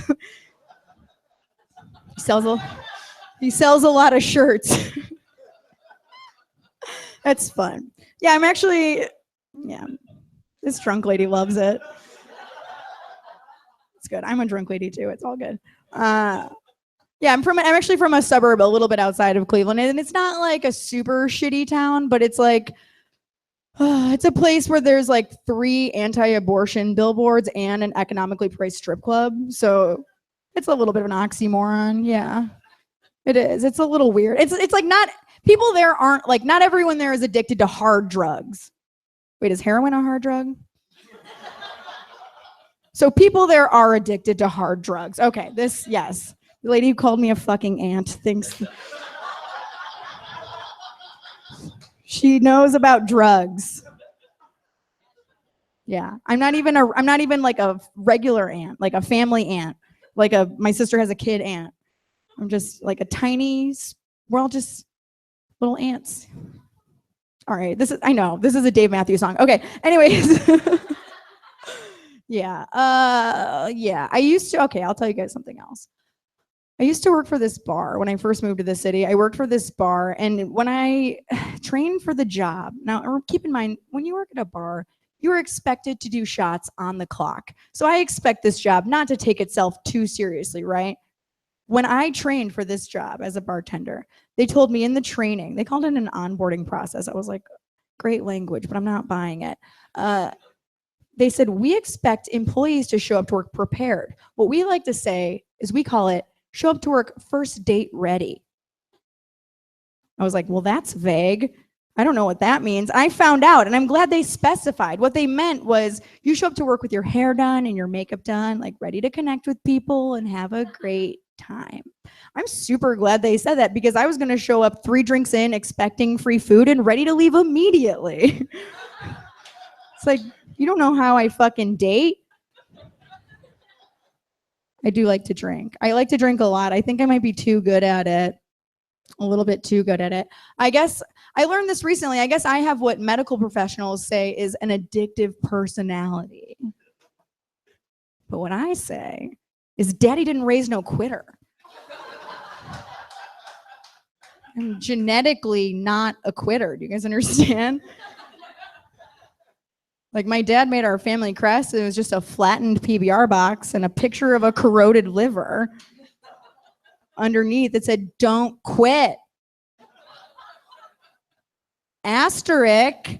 He sells a lot of shirts. That's fun. Yeah, I'm actually, yeah, this drunk lady loves it. It's good. I'm a drunk lady too. It's all good. Yeah, I'm actually from a suburb a little bit outside of Cleveland, and it's not like a super shitty town, but it's like it's a place where there's like 3 anti-abortion billboards and an economically priced strip club. So it's a little bit of an oxymoron. Yeah, it is. It's a little weird. It's like not people there aren't like not everyone there is addicted to hard drugs. Wait, is heroin a hard drug? So people there are addicted to hard drugs. Okay, yes. The lady who called me a fucking ant thinks she knows about drugs. Yeah, I'm not even like a regular ant, like a family ant, like my sister has a kid ant. I'm just like we're all just little ants. All right, I know this is a Dave Matthews song. Okay, anyways. Yeah, I'll tell you guys something else. I used to work for this bar when I first moved to the city. I worked for this bar, and when I trained for the job, now keep in mind, when you work at a bar, you are expected to do shots on the clock. So I expect this job not to take itself too seriously, right? When I trained for this job as a bartender, they told me in the training, they called it an onboarding process. I was like, great language, but I'm not buying it. They said, we expect employees to show up to work prepared. What we like to say is we call it show up to work first date ready. I was like, well, that's vague. I don't know what that means. I found out, and I'm glad they specified. What they meant was you show up to work with your hair done and your makeup done, like ready to connect with people and have a great time. I'm super glad they said that because I was going to show up 3 drinks in expecting free food and ready to leave immediately. It's like, you don't know how I fucking date. I do like to drink. I like to drink a lot. I think I might be too good at it. A little bit too good at it. I guess I learned this recently. I guess I have what medical professionals say is an addictive personality. But what I say is daddy didn't raise no quitter. I'm genetically not a quitter. Do you guys understand? Like my dad made our family crest. It was just a flattened PBR box and a picture of a corroded liver. Underneath it said, don't quit. Asterisk,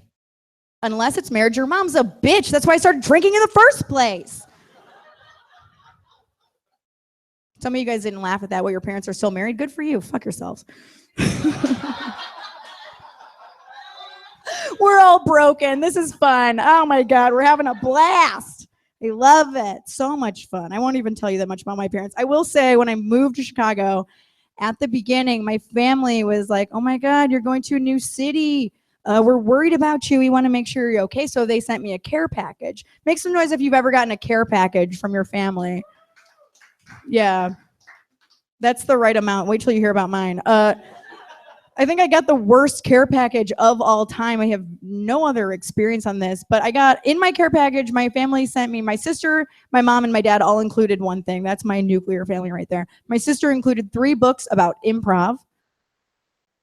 unless it's marriage, your mom's a bitch. That's why I started drinking in the first place. Some of you guys didn't laugh at that while your parents are still married. Good for you. Fuck yourselves. We're all broken. This is fun. Oh my God, we're having a blast. I love it. So much fun. I won't even tell you that much about my parents. I will say when I moved to Chicago, at the beginning, my family was like, oh my God, you're going to a new city. We're worried about you. We want to make sure you're okay. So they sent me a care package. Make some noise if you've ever gotten a care package from your family. Yeah, that's the right amount. Wait till you hear about mine. I think I got the worst care package of all time. I have no other experience on this, but I got in my care package, my family sent me, my sister, my mom, and my dad all included one thing. That's my nuclear family right there. My sister included 3 books about improv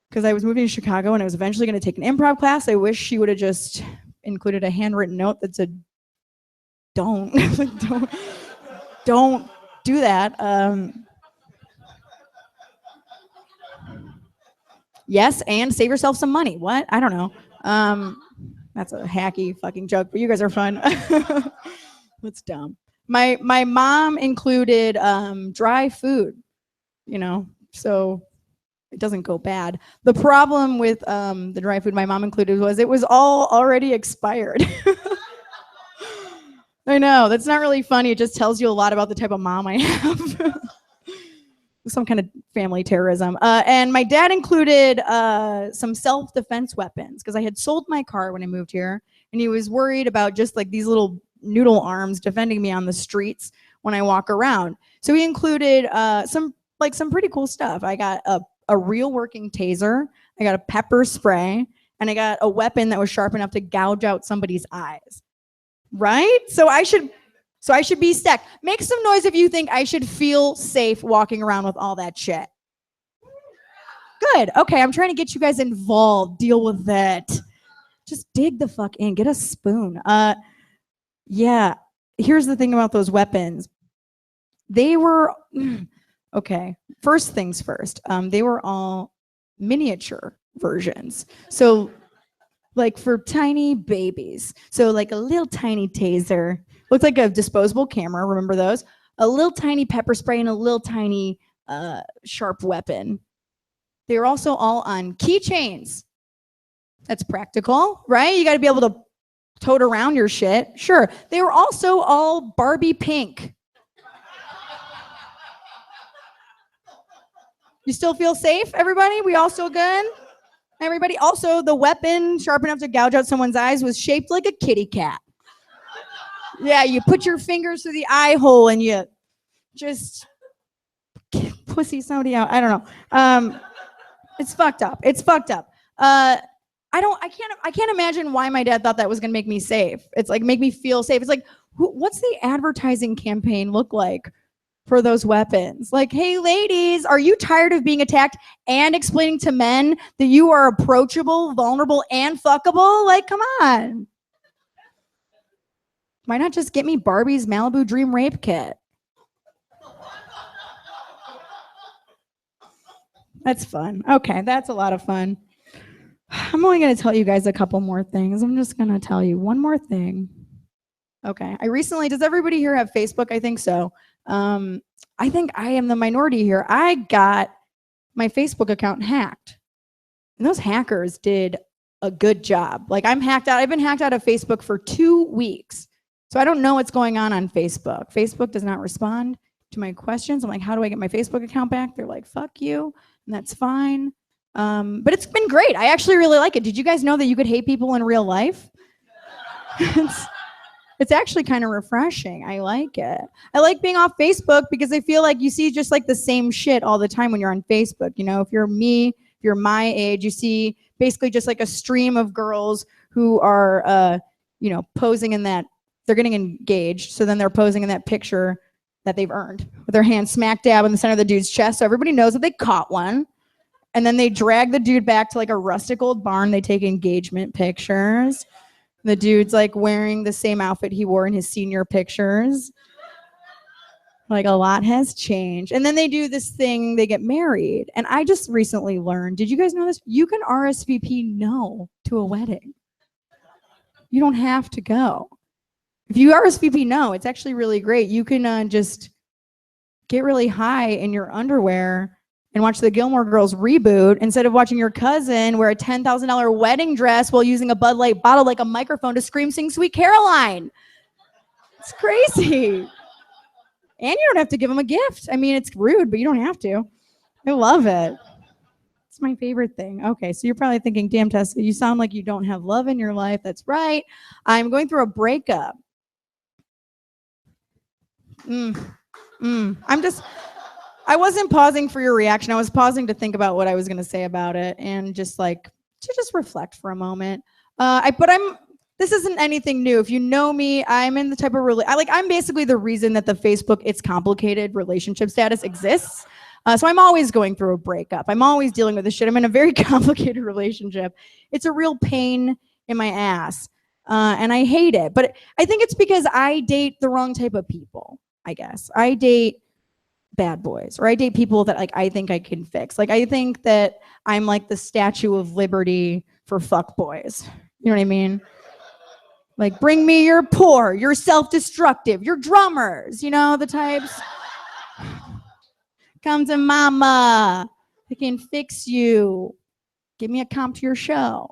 because I was moving to Chicago and I was eventually going to take an improv class. I wish she would have just included a handwritten note that said, don't do that. Yes, and save yourself some money. What? I don't know. That's a hacky fucking joke, but you guys are fun. That's dumb. My mom included dry food, so it doesn't go bad. The problem with the dry food my mom included was it was all already expired. I know, that's not really funny. It just tells you a lot about the type of mom I have. Some kind of family terrorism. And my dad included some self-defense weapons because I had sold my car when I moved here and he was worried about just like these little noodle arms defending me on the streets when I walk around. So he included some pretty cool stuff. I got a real working taser, I got a pepper spray, and I got a weapon that was sharp enough to gouge out somebody's eyes. Right? So I should be stacked. Make some noise if you think I should feel safe walking around with all that shit. Good. Okay, I'm trying to get you guys involved. Deal with it. Just dig the fuck in. Get a spoon. Yeah. Here's the thing about those weapons. They were Okay, first things first. They were all miniature versions. So like for tiny babies. So like a little tiny taser. Looked like a disposable camera, remember those? A little tiny pepper spray and a little tiny sharp weapon. They were also all on keychains. That's practical, right? You got to be able to tote around your shit. Sure. They were also all Barbie pink. You still feel safe, everybody? We all still good? Everybody? Also, the weapon, sharp enough to gouge out someone's eyes, was shaped like a kitty cat. Yeah, you put your fingers through the eye hole and you just pussy somebody out. I don't know. It's fucked up. It's fucked up. I can't imagine why my dad thought that was gonna make me safe. It's like make me feel safe. It's like, what's the advertising campaign look like for those weapons? Like, hey ladies, are you tired of being attacked and explaining to men that you are approachable, vulnerable, and fuckable? Like, come on. Why not just get me Barbie's Malibu Dream Rape Kit? That's fun. Okay, that's a lot of fun. I'm only going to tell you guys a couple more things. I'm just going to tell you one more thing. Okay, does everybody here have Facebook? I think so. I think I am the minority here. I got my Facebook account hacked. And those hackers did a good job. Like I'm hacked out. I've been hacked out of Facebook for 2 weeks. So I don't know what's going on Facebook. Facebook does not respond to my questions. I'm like, how do I get my Facebook account back? They're like, fuck you. And that's fine. But it's been great. I actually really like it. Did you guys know that you could hate people in real life? It's actually kind of refreshing. I like it. I like being off Facebook because I feel like you see just like the same shit all the time when you're on Facebook. You know, if you're me, if you're my age, you see basically just like a stream of girls who are, posing in that, they're getting engaged. So then they're posing in that picture that they've earned with their hand smack dab in the center of the dude's chest. So everybody knows that they caught one. And then they drag the dude back to like a rustic old barn. They take engagement pictures. The dude's like wearing the same outfit he wore in his senior pictures. Like a lot has changed. And then they do this thing, they get married. And I just recently learned, did you guys know this? You can RSVP no to a wedding. You don't have to go. If you RSVP no, it's actually really great. You can just get really high in your underwear and watch the Gilmore Girls reboot instead of watching your cousin wear a $10,000 wedding dress while using a Bud Light bottle like a microphone to scream, sing Sweet Caroline. It's crazy. And you don't have to give them a gift. I mean, it's rude, but you don't have to. I love it. It's my favorite thing. Okay, so you're probably thinking, damn, Tessa, you sound like you don't have love in your life. That's right. I'm going through a breakup. I wasn't pausing for your reaction. I was pausing to think about what I was going to say about it and just like to just reflect for a moment. This isn't anything new. If you know me, I'm in the type of I'm basically the reason that the Facebook It's Complicated relationship status exists. So I'm always going through a breakup. I'm always dealing with this shit. I'm in a very complicated relationship. It's a real pain in my ass. And I hate it. But I think it's because I date the wrong type of people, I guess. I date bad boys, or I date people that like I think I can fix. Like I think that I'm like the Statue of Liberty for fuck boys. You know what I mean? Like bring me your poor, your self-destructive, your drummers, you know, the types. Come to mama. I can fix you. Give me a comp to your show.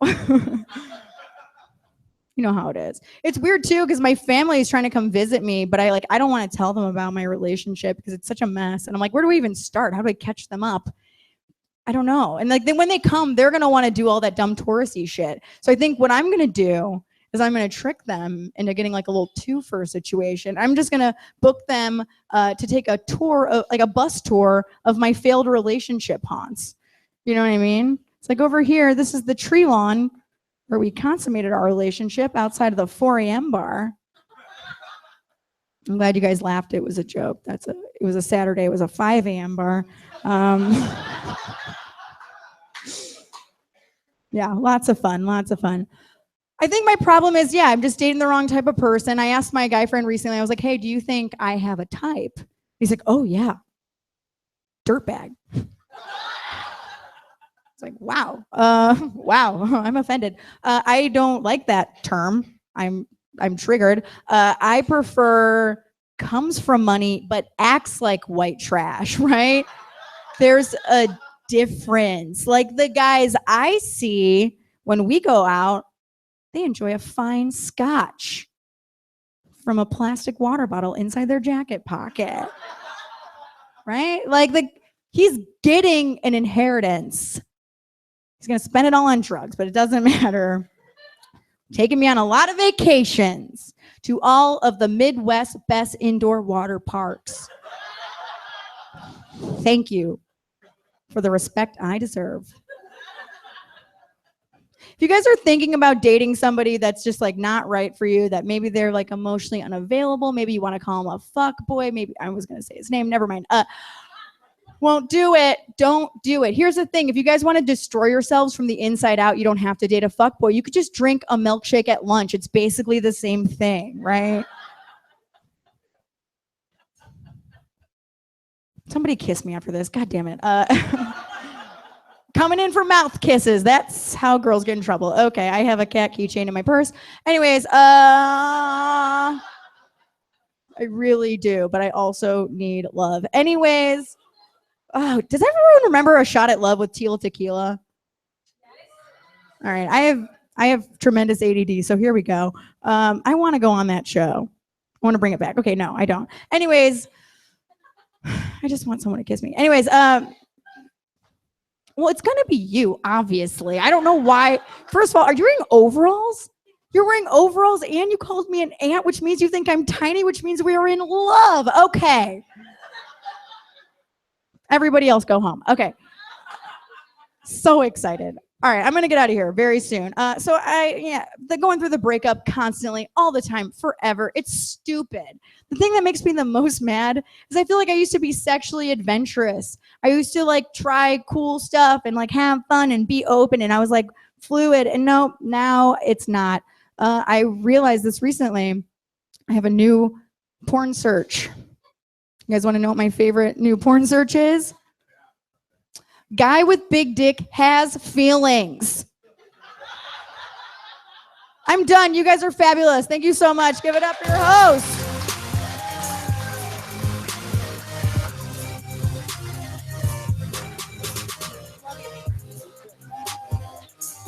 You know how it is. It's weird too because my family is trying to come visit me, but I don't want to tell them about my relationship because it's such a mess. And I'm like, where do we even start? How do I catch them up? I don't know. And like then when they come, they're gonna want to do all that dumb touristy shit. So I think what I'm gonna do is I'm gonna trick them into getting like a little twofer situation. I'm just gonna book them to take a tour of like a bus tour of my failed relationship haunts. You know what I mean? It's like over here, this is the tree lawn where we consummated our relationship outside of the 4 a.m. bar. I'm glad you guys laughed. It was a joke. It was a Saturday. It was a 5 a.m. bar. Yeah, lots of fun. I think my problem is, I'm just dating the wrong type of person. I asked my guy friend recently, I was like, hey, do you think I have a type? He's like, oh, yeah. dirtbag. It's like, wow. Wow, I'm offended. I don't like that term. I'm triggered. I prefer comes from money, but acts like white trash, right? There's a difference. Like the guys I see when we go out, they enjoy a fine scotch from a plastic water bottle inside their jacket pocket, right? Like he's getting an inheritance. He's going to spend it all on drugs, but it doesn't matter. Taking me on a lot of vacations to all of the Midwest best indoor water parks. Thank you for the respect I deserve. If you guys are thinking about dating somebody that's just like not right for you, that maybe they're like emotionally unavailable, maybe you want to call him a fuck boy, maybe I was going to say his name, never mind. Won't do it. Don't do it. Here's the thing. If you guys want to destroy yourselves from the inside out, you don't have to date a fuckboy. You could just drink a milkshake at lunch. It's basically the same thing, right? Somebody kiss me after this. God damn it. Coming in for mouth kisses. That's how girls get in trouble. Okay, I have a cat keychain in my purse. Anyways, I really do, but I also need love. Anyways. Oh, does everyone remember A Shot at Love with Tila Tequila? All right, I have tremendous ADD, so here we go. I want to go on that show. I want to bring it back. Okay, no, I don't. Anyways, I just want someone to kiss me. Anyways, well, it's gonna be you, obviously. I don't know why. First of all, are you wearing overalls? You're wearing overalls, and you called me an ant, which means you think I'm tiny, which means we are in love. Okay. Everybody else go home. Okay. So excited. All right, I'm going to get out of here very soon. They're going through the breakup constantly, all the time, forever. It's stupid. The thing that makes me the most mad is I feel like I used to be sexually adventurous. I used to like try cool stuff and like have fun and be open, and I was like fluid. And no, now it's not. I realized this recently. I have a new porn search. You guys want to know what my favorite new porn search is? Guy with big dick has feelings. I'm done. You guys are fabulous. Thank you so much. Give it up for your host.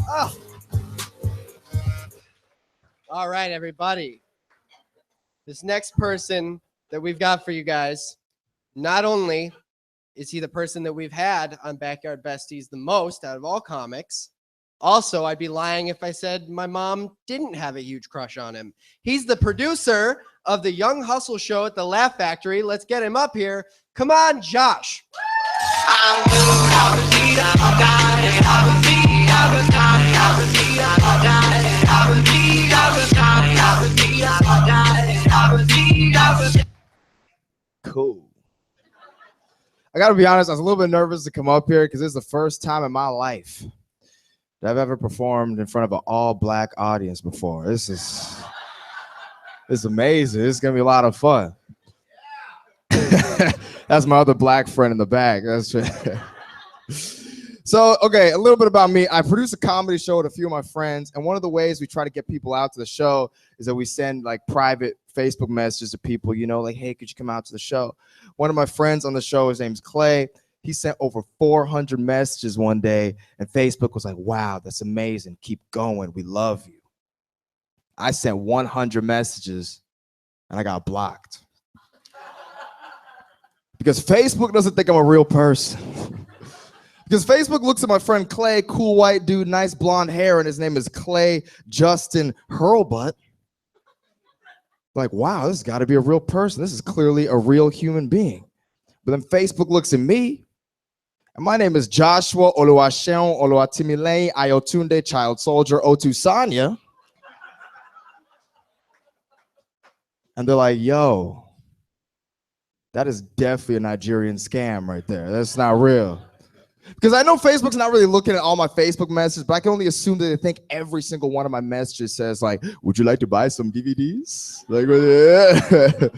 Oh. All right, everybody. This next person that we've got for you guys, not only is he the person that we've had on Backyard Besties the most out of all comics, also, I'd be lying if I said my mom didn't have a huge crush on him. He's the producer of the Young Hustle show at the Laugh Factory. Let's get him up here. Come on, Josh. Cool. I gotta be honest, I was a little bit nervous to come up here because this is the first time in my life that I've ever performed in front of an all-black audience before. This is amazing. This is gonna be a lot of fun. That's my other black friend in the back. That's So, okay, a little bit about me. I produce a comedy show with a few of my friends, and one of the ways we try to get people out to the show is that we send like private Facebook messages to people, you know, like, hey, could you come out to the show? One of my friends on the show, his name's Clay. He sent over 400 messages one day, and Facebook was like, wow, that's amazing. Keep going. We love you. I sent 100 messages, and I got blocked. Because Facebook doesn't think I'm a real person. Because Facebook looks at my friend Clay, cool white dude, nice blonde hair, and his name is Clay Justin Hurlbutt. Like, wow, this has got to be a real person. This is clearly a real human being. But then Facebook looks at me, and my name is Joshua Oluwaseun Oluwatimilei Ayotunde Child Soldier Otusanya. And they're like, yo, that is definitely a Nigerian scam right there. That's not real. Because I know Facebook's not really looking at all my Facebook messages, but I can only assume that they think every single one of my messages says, like, would you like to buy some DVDs? Like, yeah.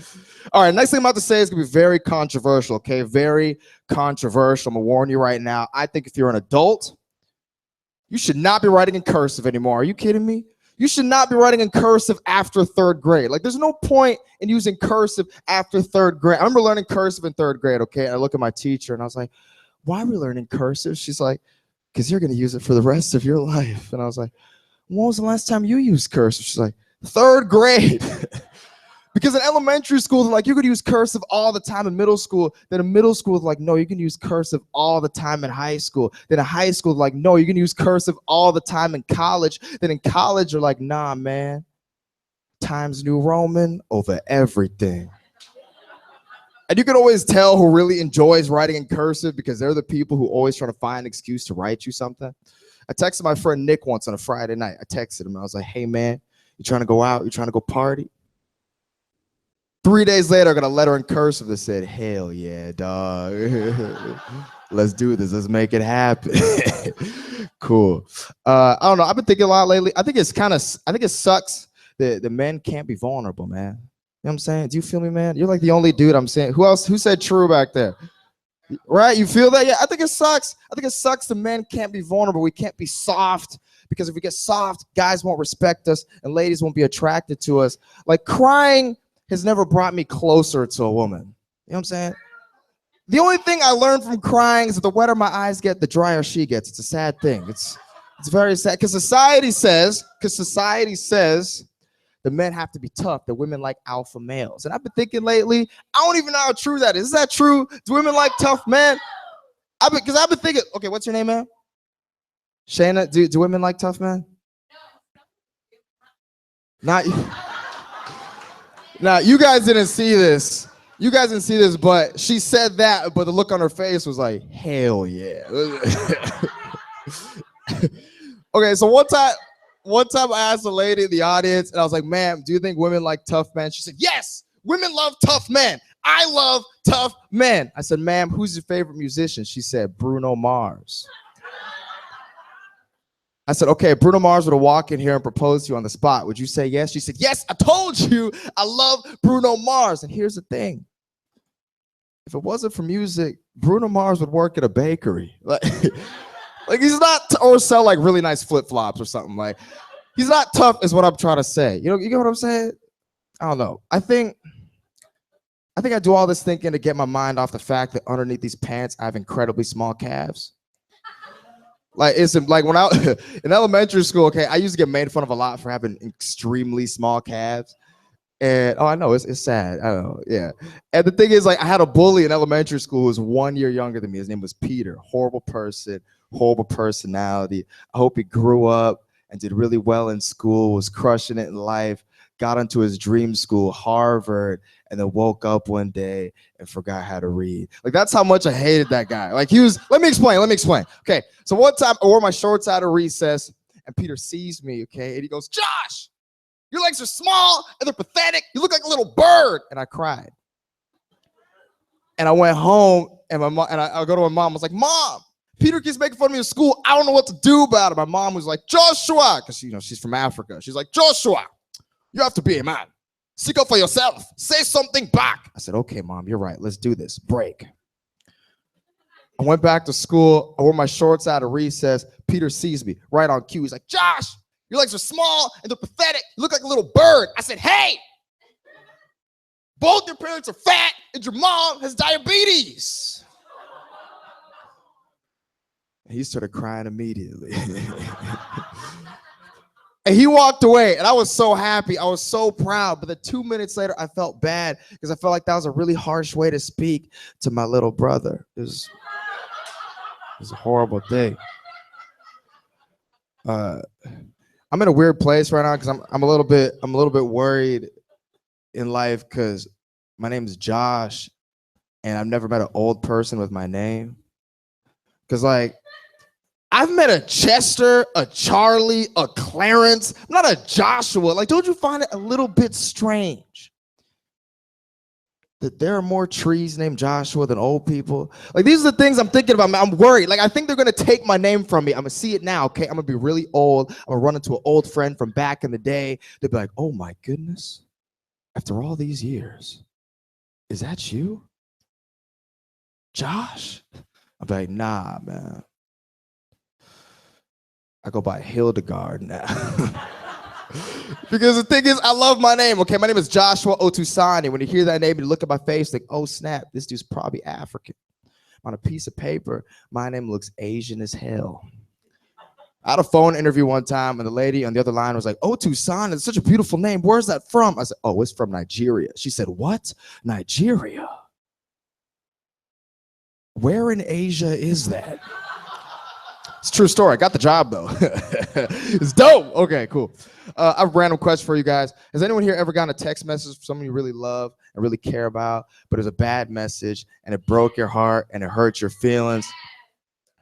All right, next thing I'm about to say is gonna be very controversial, okay? Very controversial. I'm gonna warn you right now. I think if you're an adult, you should not be writing in cursive anymore. Are you kidding me? You should not be writing in cursive after third grade. Like, there's no point in using cursive after third grade. I remember learning cursive in third grade, okay? And I look at my teacher and I was like, why are we learning cursive? She's like, because you're gonna use it for the rest of your life. And I was like, when was the last time you used cursive? She's like, third grade. Because in elementary school, they're like, you could use cursive all the time. In middle school, then in middle school, they're like, no, you can use cursive all the time in high school. Then in high school, they're like, no, you can use cursive all the time in college. Then in college, they're like, nah, man, Times New Roman over everything. And you can always tell who really enjoys writing in cursive because they're the people who always try to find an excuse to write you something. I texted my friend Nick once on a Friday night. I texted him. I was like, hey, man, you trying to go out? You trying to go party? 3 days later, I got a letter in cursive that said, hell yeah, dog. Let's do this. Let's make it happen. Cool. I don't know. I've been thinking a lot lately. I think it sucks that the men can't be vulnerable, man. You know what I'm saying? Do you feel me, man? You're like the only dude I'm saying. Who else? Who said true back there? Right? You feel that? Yeah, I think it sucks. I think it sucks the men can't be vulnerable. We can't be soft because if we get soft, guys won't respect us and ladies won't be attracted to us. Like, crying has never brought me closer to a woman. You know what I'm saying? The only thing I learned from crying is that the wetter my eyes get, the drier she gets. It's a sad thing. It's very sad because society says the men have to be tough, that women like alpha males. And I've been thinking lately, I don't even know how true that is. Is that true? Do women like tough men? Because I've been thinking, okay, what's your name, man? Shayna, do women like tough men? Not you. Now, you guys didn't see this. But she said that, but the look on her face was like, hell yeah. Okay, so one time I asked a lady in the audience, and I was like, ma'am, do you think women like tough men? She said, yes, women love tough men. I love tough men. I said, ma'am, who's your favorite musician? She said, Bruno Mars. I said, okay, if Bruno Mars were to walk in here and propose to you on the spot, would you say yes? She said, yes, I told you I love Bruno Mars. And here's the thing. If it wasn't for music, Bruno Mars would work at a bakery. Like he's not, or sell like really nice flip-flops or something. Like, he's not tough is what I'm trying to say. You get what I'm saying? I don't know. I think I do all this thinking to get my mind off the fact that underneath these pants, I have incredibly small calves. Like, it's like when I in elementary school, okay, I used to get made fun of a lot for having extremely small calves. And I know it's sad. I don't know, yeah. And the thing is, like, I had a bully in elementary school who was 1 year younger than me. His name was Peter. Horrible person, horrible personality. I hope he grew up and did really well in school, was crushing it in life, got into his dream school, Harvard, and then woke up one day and forgot how to read. Like, that's how much I hated that guy. Like, let me explain. Okay, so one time I wore my shorts out of recess and Peter sees me, okay, and he goes, Josh, your legs are small and they're pathetic. You look like a little bird. And I cried. And I went home and I go to my mom. I was like, Mom, Peter keeps making fun of me in school. I don't know what to do about it. My mom was like, Joshua, because she's from Africa. She's like, Joshua, you have to be a man. Stick up for yourself. Say something back. I said, okay, Mom, you're right. Let's do this. Break. I went back to school. I wore my shorts out of recess. Peter sees me right on cue. He's like, Josh, your legs are small and they're pathetic. You look like a little bird. I said, hey, both your parents are fat and your mom has diabetes. And he started crying immediately. And he walked away, and I was so happy. I was so proud. But then 2 minutes later, I felt bad because I felt like that was a really harsh way to speak to my little brother. It was a horrible thing. I'm in a weird place right now because I'm a little bit worried in life because my name is Josh, and I've never met an old person with my name. Because, like, I've met a Chester, a Charlie, a Clarence, not a Joshua. Like, don't you find it a little bit strange that there are more trees named Joshua than old people? Like, these are the things I'm thinking about. I'm worried. Like, I think they're going to take my name from me. I'm going to see it now, okay? I'm going to be really old. I'm going to run into an old friend from back in the day. They'll be like, oh, my goodness. After all these years, is that you? Josh? I'm like, nah, man. I go by Hildegard now. Because the thing is, I love my name. Okay, my name is Joshua Otusanya. When you hear that name, you look at my face, like, oh snap, this dude's probably African. On a piece of paper, my name looks Asian as hell. I had a phone interview one time, and the lady on the other line was like, Otusanya, it's such a beautiful name. Where's that from? I said, oh, it's from Nigeria. She said, what? Nigeria? Where in Asia is that? It's a true story. I got the job, though. It's dope. Okay, cool. I have a random question for you guys. Has anyone here ever gotten a text message from someone you really love and really care about, but it was a bad message and it broke your heart and it hurt your feelings?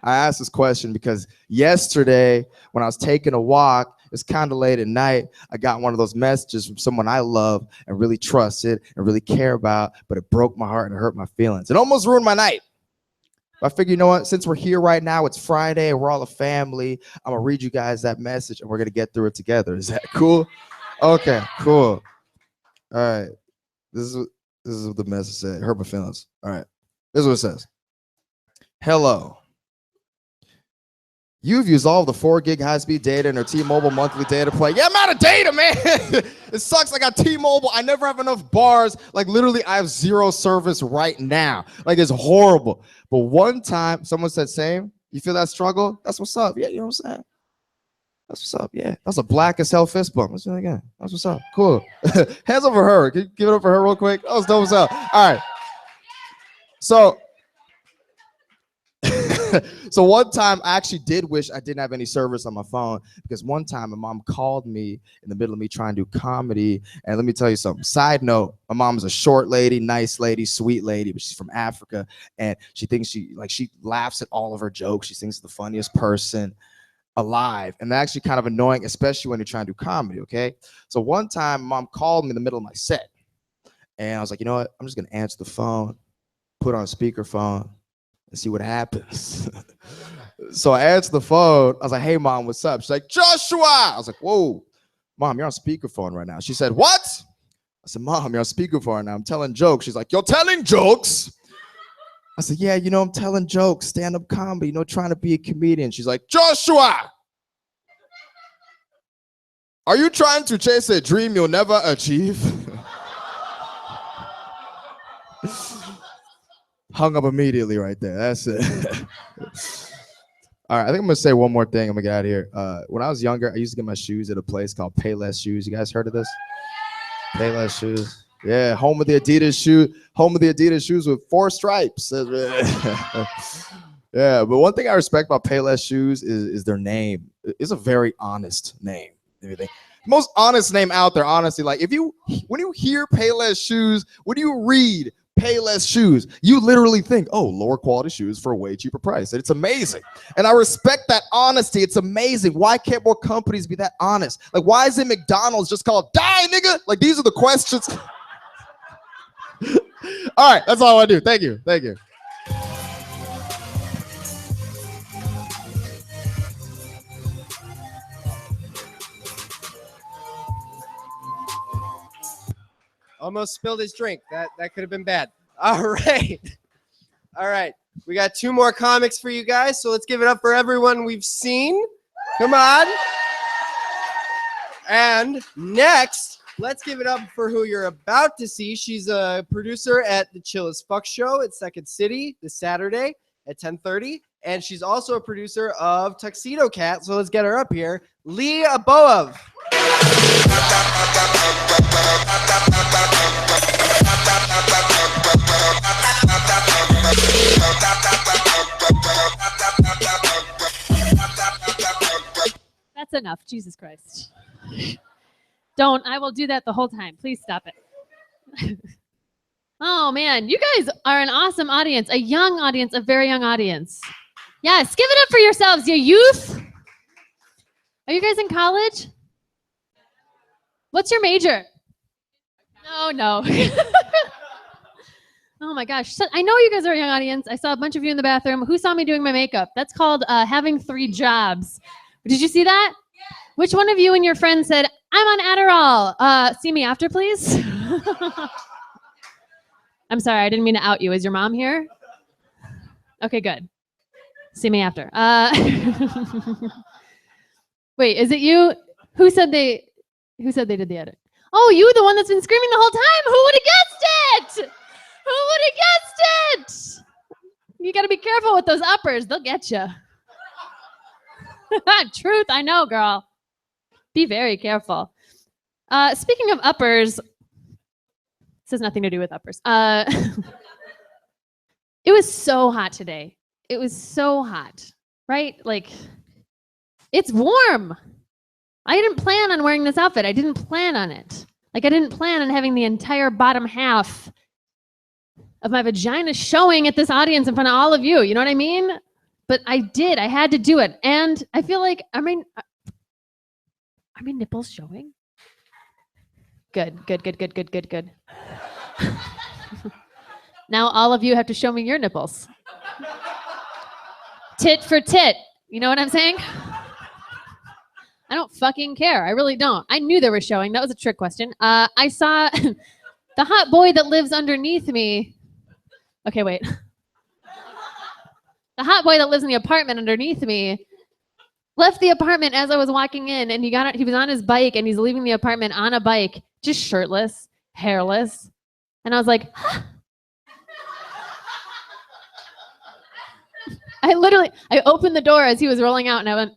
I asked this question because yesterday when I was taking a walk, it's kind of late at night, I got one of those messages from someone I love and really trusted and really care about, but it broke my heart and it hurt my feelings. It almost ruined my night. I figured, you know what, since we're here right now, it's Friday, and we're all a family, I'm gonna read you guys that message and we're gonna get through it together. Is that cool? Okay, cool. All right, this is what the message said. It hurt my feelings. All right, this is what it says. Hello. You've used all of the 4 gig high-speed data in our T-Mobile monthly data plan. Yeah, I'm out of data, man. It sucks. I got T-Mobile. I never have enough bars. Like, literally, I have 0 service right now. Like, it's horrible. But one time, someone said, same. You feel that struggle? That's what's up. Yeah, you know what I'm saying? That's what's up. Yeah, that's a black as hell fist bump. Let's do it again. That's what's up. Cool. Hands over her. Can you give it up for her real quick? That was dope as hell. All right. So... So one time I actually did wish I didn't have any service on my phone, because one time my mom called me in the middle of me trying to do comedy. And let me tell you something. Side note, my mom's a short lady, nice lady, sweet lady, but she's from Africa. And she thinks she laughs at all of her jokes. She thinks the funniest person alive. And that's actually kind of annoying, especially when you're trying to do comedy, okay? So one time mom called me in the middle of my set. And I was like, you know what? I'm just going to answer the phone, put on speakerphone, and see what happens. So I answered the phone. I was like, hey, mom, what's up? She's like, Joshua. I was like, whoa, mom, you're on speakerphone right now. She said, what? I said, mom, you're on speakerphone right now. I'm telling jokes. She's like, you're telling jokes? I said, yeah, you know, I'm telling jokes, stand-up comedy, you know, trying to be a comedian. She's like, Joshua, are you trying to chase a dream you'll never achieve? Hung up immediately right there. That's it. All right, I think I'm gonna say one more thing. I'm gonna get out of here. When I was younger, I used to get my shoes at a place called Payless Shoes. You guys heard of this? Payless Shoes. Yeah, home of the Adidas shoes with 4 stripes. Yeah, but one thing I respect about Payless Shoes is their name. It's a very honest name. Most honest name out there, honestly. Like when you hear Payless Shoes, when you read Payless Shoes, you literally think, oh, lower quality shoes for a way cheaper price. And it's amazing. And I respect that honesty. It's amazing. Why can't more companies be that honest? Like, why is it McDonald's just called die, nigga? Like, these are the questions. All right, that's all I do. Thank you. Thank you. Almost spilled his drink. That could have been bad. All right. All right. We got 2 more comics for you guys, so let's give it up for everyone we've seen. Come on. And next, let's give it up for who you're about to see. She's a producer at the Chill as Fuck show at Second City this Saturday at 10:30. And she's also a producer of Tuxedo Cat, so let's get her up here. Lee Aboav. That's enough. Jesus Christ. Don't. I will do that the whole time. Please stop it. Oh, man. You guys are an awesome audience. A young audience. A very young audience. Yes. Give it up for yourselves, you youth. Are you guys in college? What's your major? No. Oh my gosh. So, I know you guys are a young audience. I saw a bunch of you in the bathroom. Who saw me doing my makeup? That's called having 3 jobs. Did you see that? Yeah. Which one of you and your friends said, I'm on Adderall? See me after, please. I'm sorry, I didn't mean to out you. Is your mom here? Okay, good. See me after. Wait, is it you? Who said they did the edit? Oh, you, the one that's been screaming the whole time. Who would have guessed it? Who would have guessed it? You got to be careful with those uppers. They'll get you. Truth, I know, girl. Be very careful. Speaking of uppers, this has nothing to do with uppers. It was so hot today. It was so hot, right? Like, it's warm. I didn't plan on wearing this outfit. I didn't plan on it. Like, I didn't plan on having the entire bottom half of my vagina showing at this audience in front of all of you. You know what I mean? But I did. I had to do it. And I feel like, are my nipples showing? Good. Now all of you have to show me your nipples. Tit for tit. You know what I'm saying? I don't fucking care. I really don't. I knew they were showing. That was a trick question. I saw the hot boy that lives underneath me. Okay, wait. The hot boy that lives in the apartment underneath me left the apartment as I was walking in, and he was on his bike, and he's leaving the apartment on a bike, just shirtless, hairless. And I was like, huh? I opened the door as he was rolling out, and I went,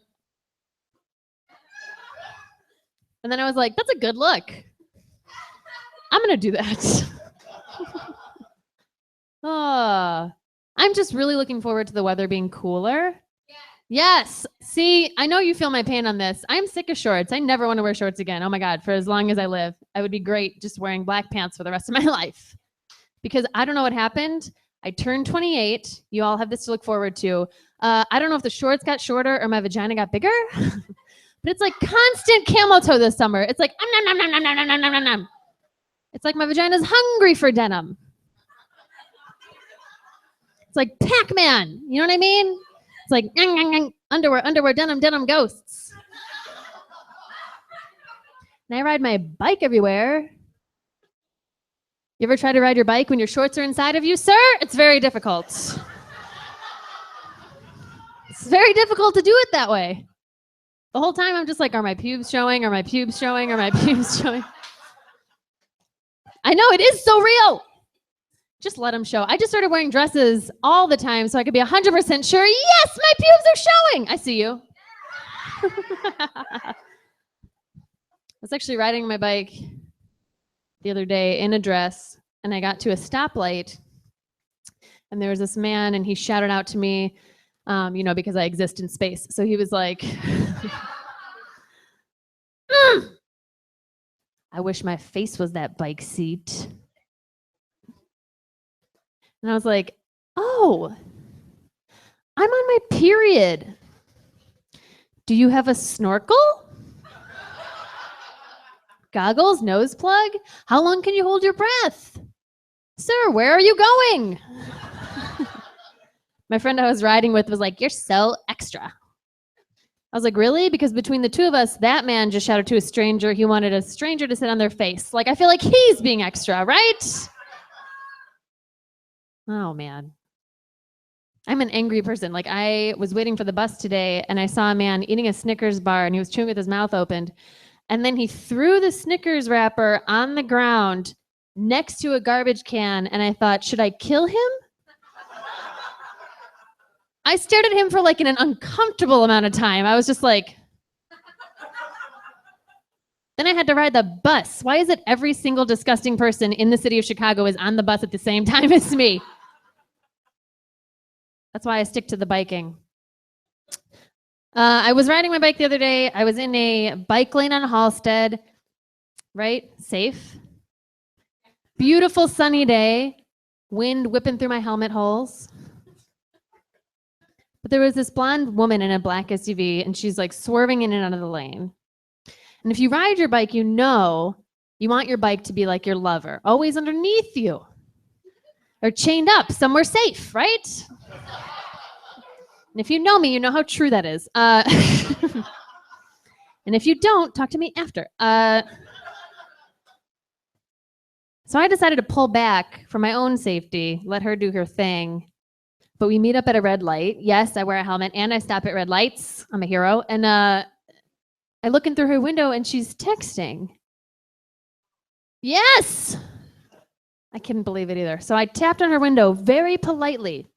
and then I was like, that's a good look. I'm going to do that. Oh, I'm just really looking forward to the weather being cooler. Yes. See, I know you feel my pain on this. I'm sick of shorts. I never want to wear shorts again. Oh my God, for as long as I live. I would be great just wearing black pants for the rest of my life. Because I don't know what happened. I turned 28. You all have this to look forward to. I don't know if the shorts got shorter or my vagina got bigger. But it's like constant camel toe this summer. It's like, nom, nom, nom, nom, nom, nom, nom, nom, nom. It's like my vagina's hungry for denim. It's like Pac-Man. You know what I mean? It's like underwear, denim, ghosts. And I ride my bike everywhere. You ever try to ride your bike when your shorts are inside of you, sir? It's very difficult. It's very difficult to do it that way. The whole time I'm just like, are my pubes showing? Are my pubes showing? Are my pubes showing? I know, it is so real. Just let them show. I just started wearing dresses all the time so I could be 100% sure, yes, my pubes are showing. I see you. I was actually riding my bike the other day in a dress, and I got to a stoplight, and there was this man, and he shouted out to me, because I exist in space. So he was like, I wish my face was that bike seat. And I was like, oh, I'm on my period. Do you have a snorkel? Goggles, nose plug? How long can you hold your breath? Sir, where are you going? My friend I was riding with was like, you're so extra. I was like, really? Because between the two of us, that man just shouted to a stranger. He wanted a stranger to sit on their face. Like, I feel like he's being extra, right? Oh, man. I'm an angry person. Like, I was waiting for the bus today, and I saw a man eating a Snickers bar, and he was chewing with his mouth opened. And then he threw the Snickers wrapper on the ground next to a garbage can, and I thought, should I kill him? I stared at him for like an uncomfortable amount of time. I was just like... Then I had to ride the bus. Why is it every single disgusting person in the city of Chicago is on the bus at the same time as me? That's why I stick to the biking. I was riding my bike the other day. I was in a bike lane on Halstead, right? Safe. Beautiful sunny day. Wind whipping through my helmet holes. But there was this blonde woman in a black SUV, and she's like swerving in and out of the lane. And if you ride your bike, you know you want your bike to be like your lover, always underneath you. Or chained up somewhere safe, right? And if you know me, you know how true that is. And if you don't, talk to me after. So I decided to pull back for my own safety, let her do her thing. But we meet up at a red light. Yes, I wear a helmet and I stop at red lights. I'm a hero. And I look in through her window and she's texting. Yes! I couldn't believe it either. So I tapped on her window very politely.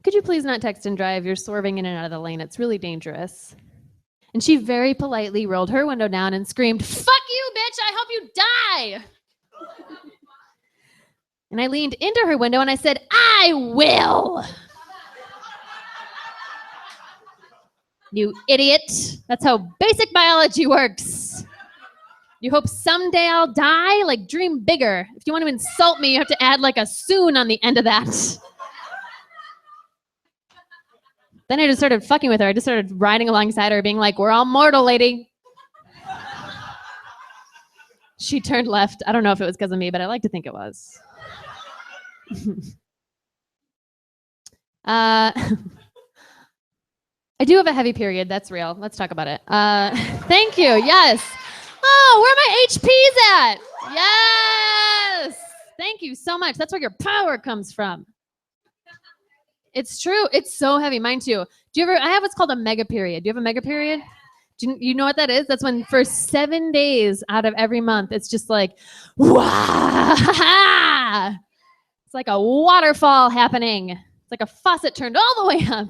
Could you please not text and drive? You're swerving in and out of the lane. It's really dangerous. And she very politely rolled her window down and screamed, "Fuck you, bitch! I hope you die!" And I leaned into her window and I said, "I will!" You idiot. That's how basic biology works. You hope someday I'll die? Like, dream bigger. If you want to insult me, you have to add like a soon on the end of that. Then I just started fucking with her. I just started riding alongside her, being like, "We're all mortal, lady." She turned left. I don't know if it was because of me, but I like to think it was. I do have a heavy period. That's real. Let's talk about it. Thank you. Yes. Oh, where are my HPs at? Yes. Thank you so much. That's where your power comes from. It's true. It's so heavy. Mine too. Do you ever? I have what's called a mega period. Do you have a mega period? Do you know what that is? That's when for 7 days out of every month, it's just like, wah! It's like a waterfall happening. It's like a faucet turned all the way up.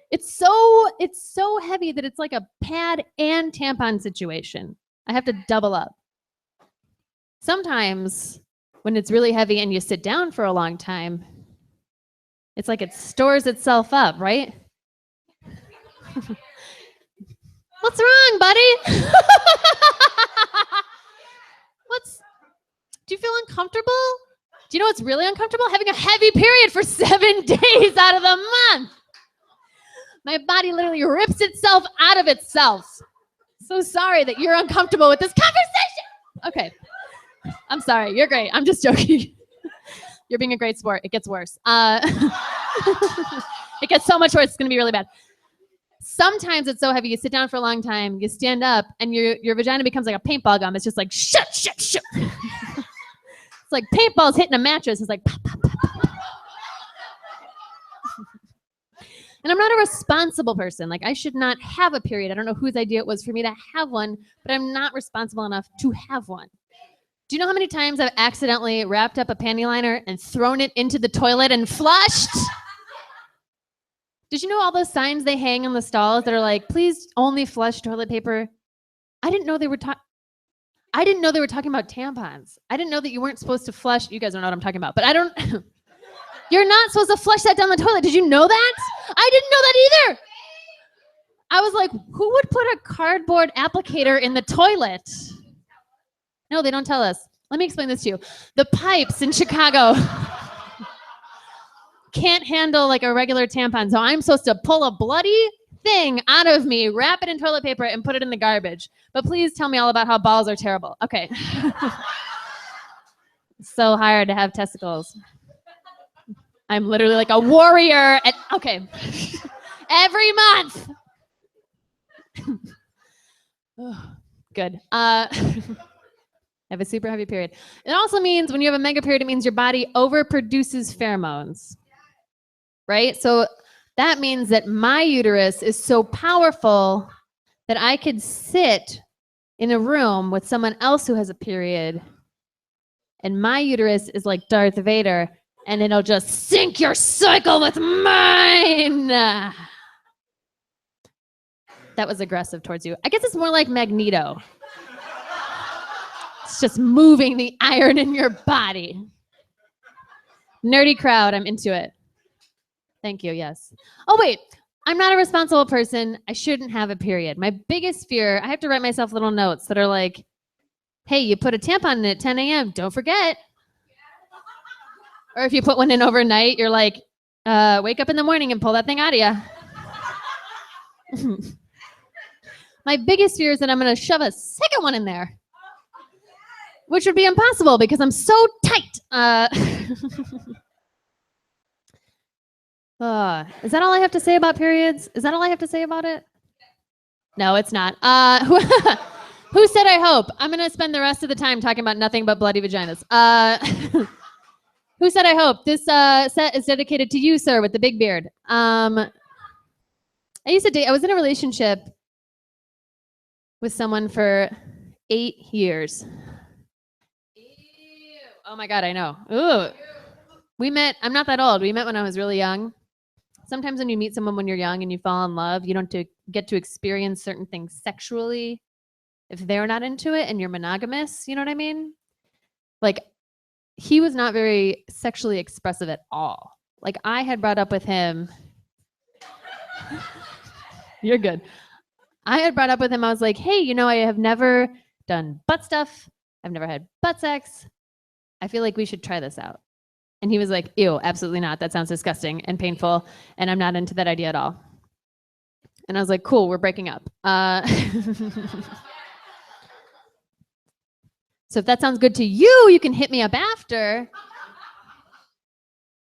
It's so heavy that it's like a pad and tampon situation. I have to double up. Sometimes when it's really heavy and you sit down for a long time, it's like it stores itself up, right? What's wrong, buddy? Do you feel uncomfortable? Do you know what's really uncomfortable? Having a heavy period for 7 days out of the month. My body literally rips itself out of itself. So sorry that you're uncomfortable with this conversation. Okay. I'm sorry. You're great. I'm just joking. You're being a great sport. It gets worse. It gets so much worse. It's going to be really bad. Sometimes it's so heavy. You sit down for a long time. You stand up, and your vagina becomes like a paintball gun. It's just like, shut. It's like paintballs hitting a mattress. It's like, pop, pop, pop, pop, pop. And I'm not a responsible person. Like, I should not have a period. I don't know whose idea it was for me to have one, but I'm not responsible enough to have one. Do you know how many times I've accidentally wrapped up a panty liner and thrown it into the toilet and flushed? Did you know all those signs they hang on the stalls that are like, "Please only flush toilet paper"? I didn't know they were talking about tampons. I didn't know that you weren't supposed to flush. You guys don't know what I'm talking about, but you're not supposed to flush that down the toilet. Did you know that? I didn't know that either. I was like, who would put a cardboard applicator in the toilet? No, they don't tell us. Let me explain this to you. The pipes in Chicago can't handle like a regular tampon. So I'm supposed to pull a bloody thing out of me, wrap it in toilet paper, and put it in the garbage. But please tell me all about how balls are terrible. Okay. So hard to have testicles. I'm literally like a warrior. Okay. Every month. Good. I have a super heavy period. It also means when you have a mega period, it means your body overproduces pheromones. Right? So that means that my uterus is so powerful that I could sit in a room with someone else who has a period, and my uterus is like Darth Vader, and it'll just sync your cycle with mine. That was aggressive towards you. I guess it's more like Magneto. It's just moving the iron in your body. Nerdy crowd, I'm into it. Thank you, yes. Oh, wait, I'm not a responsible person. I shouldn't have a period. My biggest fear, I have to write myself little notes that are like, hey, you put a tampon in at 10 a.m., don't forget. Or if you put one in overnight, you're like, wake up in the morning and pull that thing out of you. My biggest fear is that I'm going to shove a second one in there, which would be impossible because I'm so tight. Is that all I have to say about periods? Is that all I have to say about it? No, it's not. Who said I hope? I'm going to spend the rest of the time talking about nothing but bloody vaginas. Who said I hope? This set is dedicated to you, sir, with the big beard. I was in a relationship with someone for 8 years. Ew. Oh my God, I know. Ooh. We met, I'm not that old. We met when I was really young. Sometimes when you meet someone when you're young and you fall in love, you don't get to experience certain things sexually if they're not into it and you're monogamous. You know what I mean? Like, he was not very sexually expressive at all. Like, I had brought up with him. You're good. I had brought up with him, I was like, hey, you know, I have never done butt stuff. I've never had butt sex. I feel like we should try this out. And he was like, ew, absolutely not. That sounds disgusting and painful. And I'm not into that idea at all. And I was like, cool, we're breaking up. So if that sounds good to you, you can hit me up after.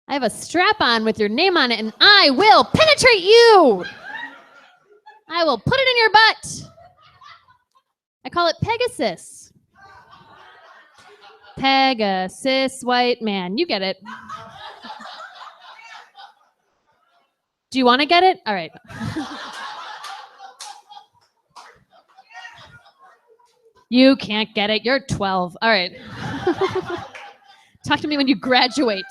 I have a strap on with your name on it, and I will penetrate you. I will put it in your butt. I call it Pegasus. Pegasus, white man. You get it. Do you want to get it? All right. You can't get it. You're 12. All right. Talk to me when you graduate.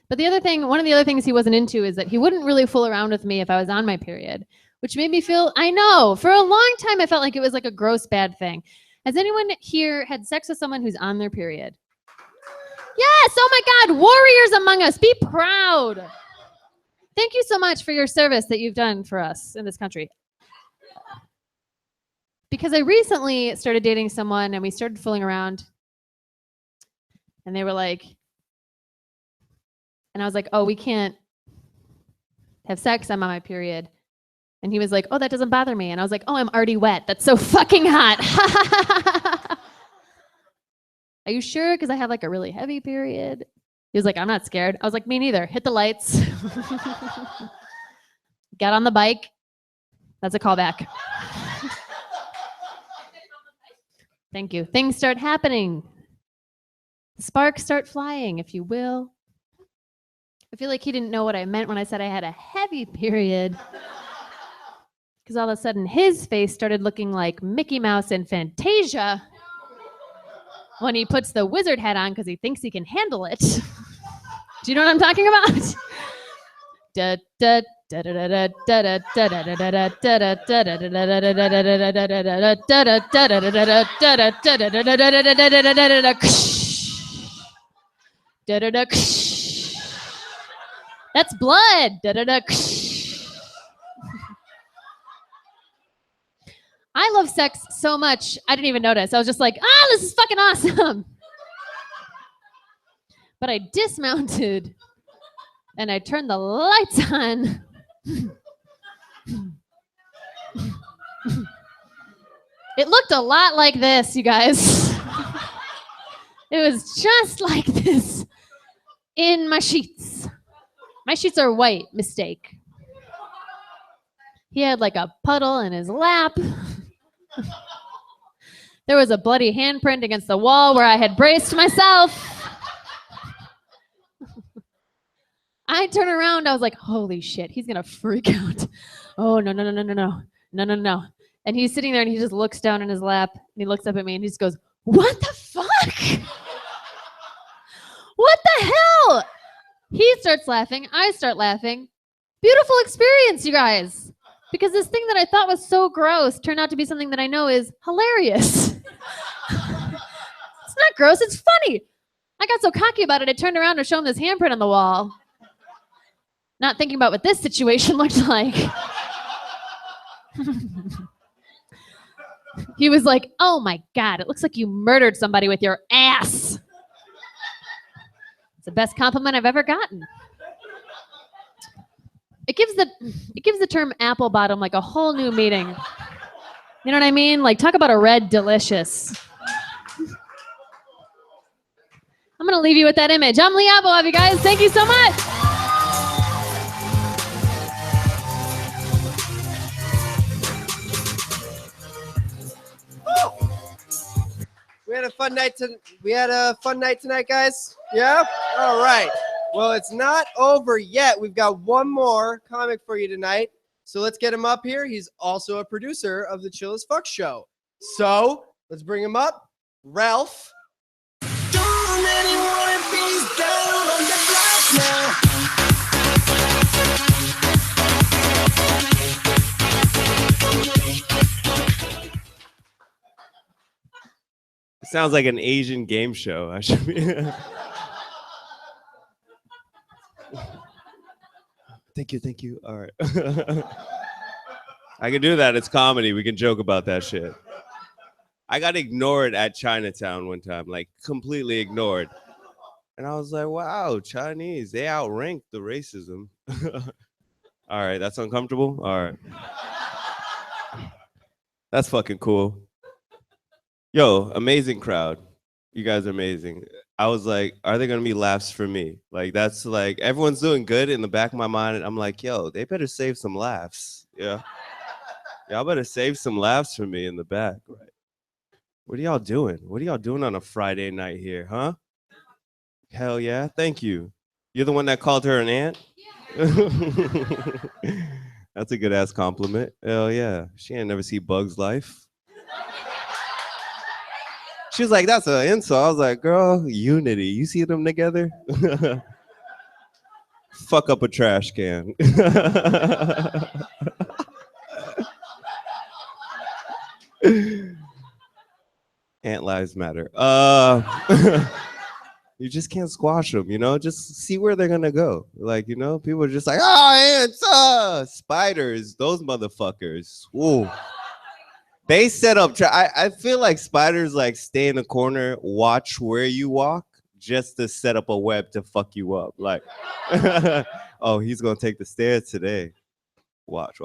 But one of the other things he wasn't into is that he wouldn't really fool around with me if I was on my period, which made me feel, I know, for a long time I felt like it was like a gross bad thing. Has anyone here had sex with someone who's on their period? Yes, oh my God, warriors among us, be proud. Thank you so much for your service that you've done for us in this country. Because I recently started dating someone and we started fooling around and they were like, and I was like, oh, we can't have sex, I'm on my period. And he was like, oh, that doesn't bother me. And I was like, oh, I'm already wet. That's so fucking hot. Are you sure? Because I have like a really heavy period. He was like, I'm not scared. I was like, me neither. Hit the lights. Got on the bike. That's a callback. Thank you. Things start happening. Sparks start flying, if you will. I feel like he didn't know what I meant when I said I had a heavy period. Because all of a sudden his face started looking like Mickey Mouse in Fantasia when he puts the wizard hat on because he thinks he can handle it. Do you know what I'm talking about? That's blood. I love sex so much, I didn't even notice. I was just like, this is fucking awesome. But I dismounted and I turned the lights on. It looked a lot like this, you guys. It was just like this in my sheets. My sheets are white, mistake. He had like a puddle in his lap. There was a bloody handprint against the wall where I had braced myself. I turn around, I was like, holy shit, he's gonna freak out. Oh, no. And he's sitting there and he just looks down in his lap and he looks up at me and he just goes, what the fuck? What the hell? He starts laughing, I start laughing. Beautiful experience, you guys. Because this thing that I thought was so gross turned out to be something that I know is hilarious. It's not gross, it's funny. I got so cocky about it, I turned around to show him this handprint on the wall. Not thinking about what this situation looked like. He was like, oh my God, it looks like you murdered somebody with your ass. It's the best compliment I've ever gotten. It gives the term apple bottom like a whole new meaning. You know what I mean? Like, talk about a red delicious. I'm going to leave you with that image. I'm Lee Aboav, you guys. Thank you so much. We had a fun night tonight, guys. Yeah. All right. Well, it's not over yet. We've got one more comic for you tonight. So let's get him up here. He's also a producer of the Chill as Fuck show. So let's bring him up. Ralph. It sounds like an Asian game show. I should be. Thank you. All right. I can do that. It's comedy. We can joke about that shit. I got ignored at Chinatown one time, like completely ignored. And I was like, wow, Chinese, they outranked the racism. All right, that's uncomfortable? All right. That's fucking cool. Yo, amazing crowd. You guys are amazing. I was like, are there gonna be laughs for me? Like, that's like, everyone's doing good in the back of my mind. And I'm like, yo, they better save some laughs. Yeah. Y'all better save some laughs for me in the back. Right. What are y'all doing? What are y'all doing on a Friday night here, huh? Hell yeah, thank you. You're the one that called her an aunt? Yeah. That's a good ass compliment. Hell yeah. She ain't never see Bug's Life. She was like, that's an insult. I was like, girl, unity. You see them together? Fuck up a trash can. Ant lives matter. You just can't squash them, you know? Just see where they're gonna go. Like, you know, people are just like, oh, ants, spiders, those motherfuckers. Ooh. They set up, I feel like spiders like stay in the corner, watch where you walk, just to set up a web to fuck you up. Like, oh, he's gonna take the stairs today. Watch.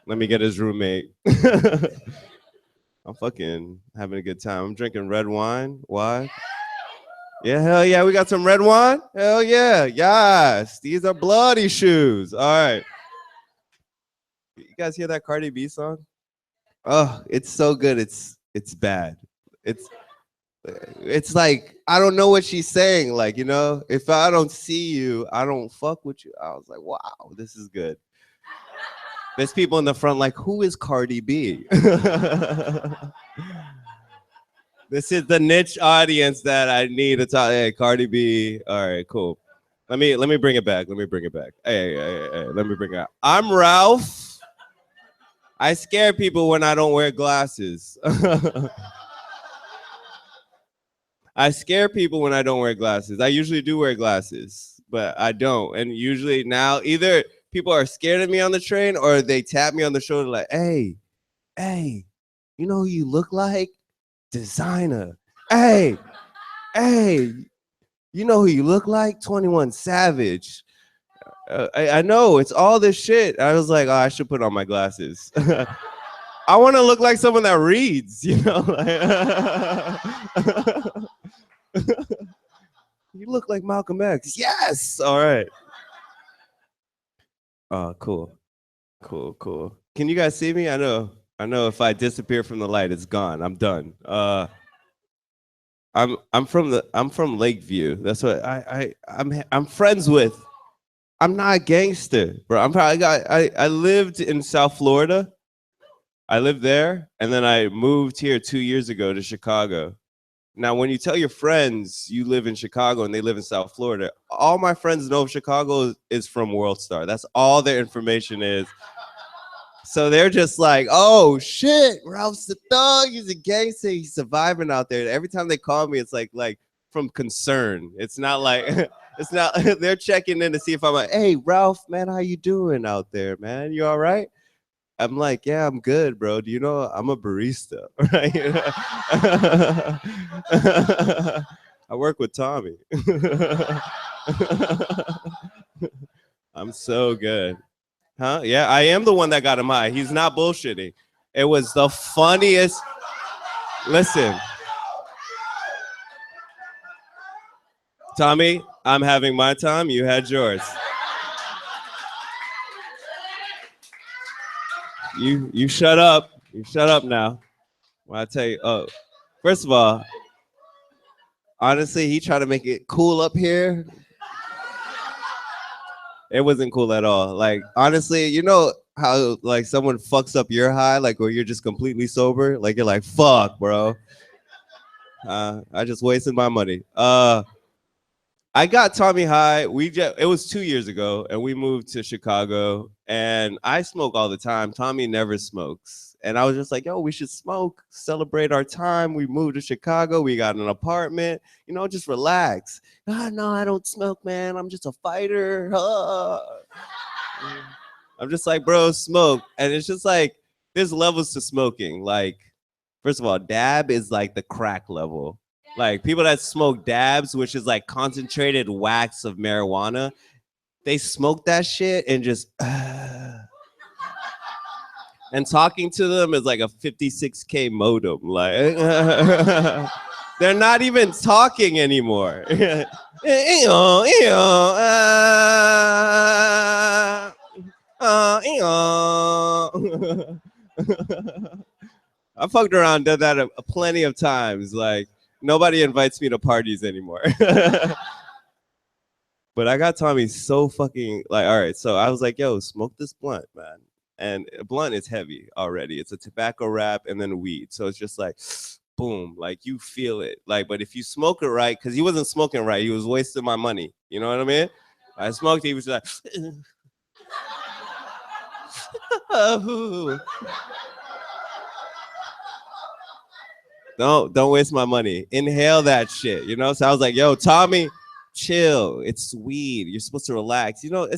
Let me get his roommate. I'm fucking having a good time. I'm drinking red wine. Why? Yeah, hell yeah, we got some red wine? Hell yeah, yes. These are bloody shoes. All right. You guys hear that Cardi B song? Oh, it's so good. It's bad. It's like, I don't know what she's saying. Like, you know, if I don't see you, I don't fuck with you. I was like, wow, this is good. There's people in the front like, who is Cardi B? This is the niche audience that I need to talk. Hey, Cardi B. All right, cool. Let me bring it back. Hey, let me bring it out. I'm Ralph. I scare people when I don't wear glasses. I scare people when I don't wear glasses. I usually do wear glasses, but I don't. And usually now either people are scared of me on the train or they tap me on the shoulder like, hey, you know who you look like? Designer. Hey, you know who you look like? 21 Savage. I know, it's all this shit. I was like, oh, I should put on my glasses. I want to look like someone that reads, you know? You look like Malcolm X. Yes! All right. Oh, cool. Can you guys see me? I know if I disappear from the light, it's gone. I'm done. I'm from Lakeview. That's what I'm friends with. I'm not a gangster, bro. I lived in South Florida. I lived there, and then I moved here 2 years ago to Chicago. Now, when you tell your friends you live in Chicago and they live in South Florida, all my friends know Chicago is from World Star. That's all their information is. So they're just like, oh shit, Ralph's the thug, he's a gangster, he's surviving out there. Every time they call me, it's like from concern. It's not like, they're checking in to see if I'm like, hey, Ralph, man, how you doing out there, man? You all right? I'm like, yeah, I'm good, bro. Do you know I'm a barista, right? I work with Tommy. I'm so good. Huh? Yeah, I am the one that got him high. He's not bullshitting. It was the funniest. Listen. Tommy, I'm having my time. You had yours. You shut up. You shut up now. When I tell you, first of all, honestly, he tried to make it cool up here. It wasn't cool at all. Like, honestly, you know how like someone fucks up your high, like where you're just completely sober? Like you're like, fuck, bro. I just wasted my money. I got Tommy high. It was 2 years ago, and we moved to Chicago. And I smoke all the time. Tommy never smokes, and I was just like, "Yo, we should smoke, celebrate our time." We moved to Chicago. We got an apartment. You know, just relax. No, I don't smoke, man. I'm just a fighter. I'm just like, bro, smoke, and it's just like there's levels to smoking. Like, first of all, dab is like the crack level. Like people that smoke dabs, which is like concentrated wax of marijuana, they smoke that shit and just and talking to them is like a 56K modem. Like they're not even talking anymore. I fucked around, done that plenty of times. Like nobody invites me to parties anymore. But I got Tommy so fucking like, all right. So I was like, yo, smoke this blunt, man. And a blunt is heavy already. It's a tobacco wrap and then weed. So it's just like, boom, like you feel it. Like, but if you smoke it right, because he wasn't smoking right, he was wasting my money. You know what I mean? I smoked, he was like, Don't waste my money. Inhale that shit, you know? So I was like, yo, Tommy, chill. It's weed. You're supposed to relax. You know,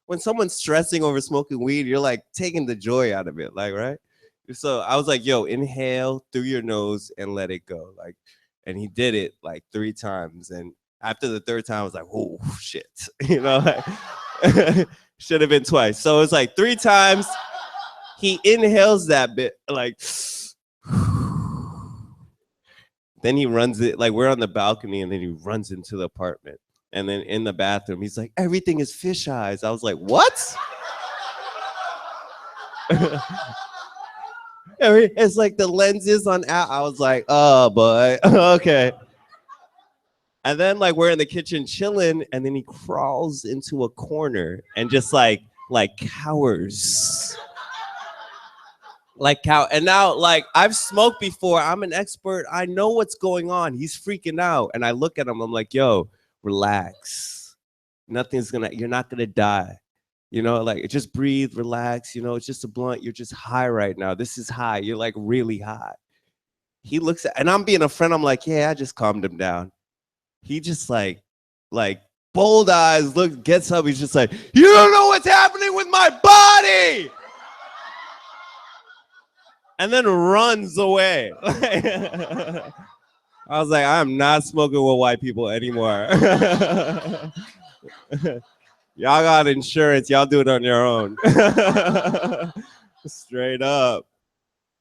when someone's stressing over smoking weed, you're like taking the joy out of it, like, right? So I was like, yo, inhale through your nose and let it go. Like, and he did it like 3 times. And after the 3rd time, I was like, oh, shit. You know, like, should have been twice. So it's like 3 times. He inhales that bit, like, then he runs it, like we're on the balcony, and then he runs into the apartment. And then in the bathroom, he's like, everything is fish eyes. I was like, what? It's like the lenses on out. I was like, oh, boy, okay. And then like we're in the kitchen chilling, and then he crawls into a corner and just like cowers. Like cow, and now like I've smoked before. I'm an expert. I know what's going on. He's freaking out, and I look at him. I'm like, "Yo, relax. You're not gonna die. You know, like just breathe, relax. You know, it's just a blunt. You're just high right now. This is high. You're like really high." He looks at, and I'm being a friend. I'm like, "Yeah, I just calmed him down." He just like bold eyes. Gets up. He's just like, "You don't know what's happening with my body." And then runs away. I was like, I'm not smoking with white people anymore. Y'all got insurance. Y'all do it on your own. Straight up.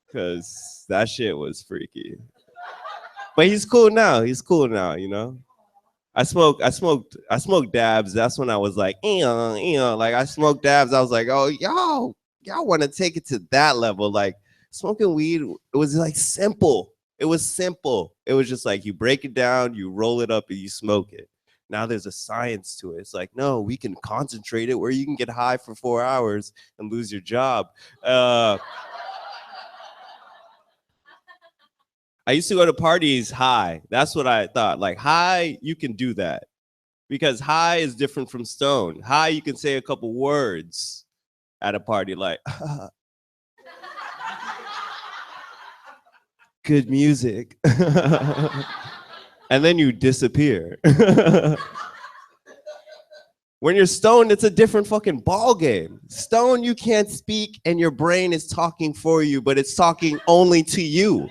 Because that shit was freaky. But he's cool now. You know? I smoked dabs. That's when I was like, like I smoked dabs. I was like, oh, y'all want to take it to that level. Like, smoking weed, it was like simple. It was simple. It was just like you break it down, you roll it up, and you smoke it. Now there's a science to it. It's like, no, we can concentrate it where you can get high for 4 hours and lose your job. I used to go to parties high. That's what I thought. Like high, you can do that. Because high is different from stone. High, you can say a couple words at a party like, good music. And then you disappear. When you're stoned, it's a different fucking ball game. Stoned, you can't speak and your brain is talking for you, but it's talking only to you.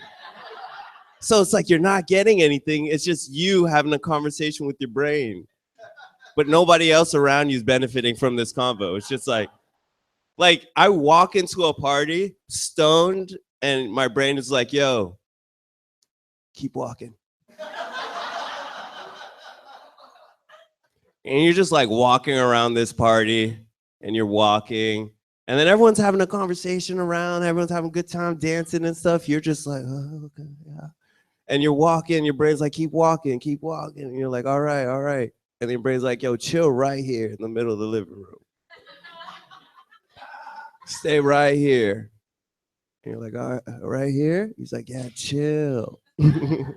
So it's like you're not getting anything. It's just you having a conversation with your brain. But nobody else around you is benefiting from this convo. It's just like I walk into a party stoned and my brain is like, yo, keep walking. And you're just like walking around this party and you're walking And then everyone's having a conversation around, everyone's having a good time dancing and stuff. You're just like, oh, okay, yeah. And you're walking, your brain's like, keep walking. And you're like, all right. And then your brain's like, yo, chill right here in the middle of the living room. Stay right here. And you're like, all right, right here? He's like, yeah, chill. And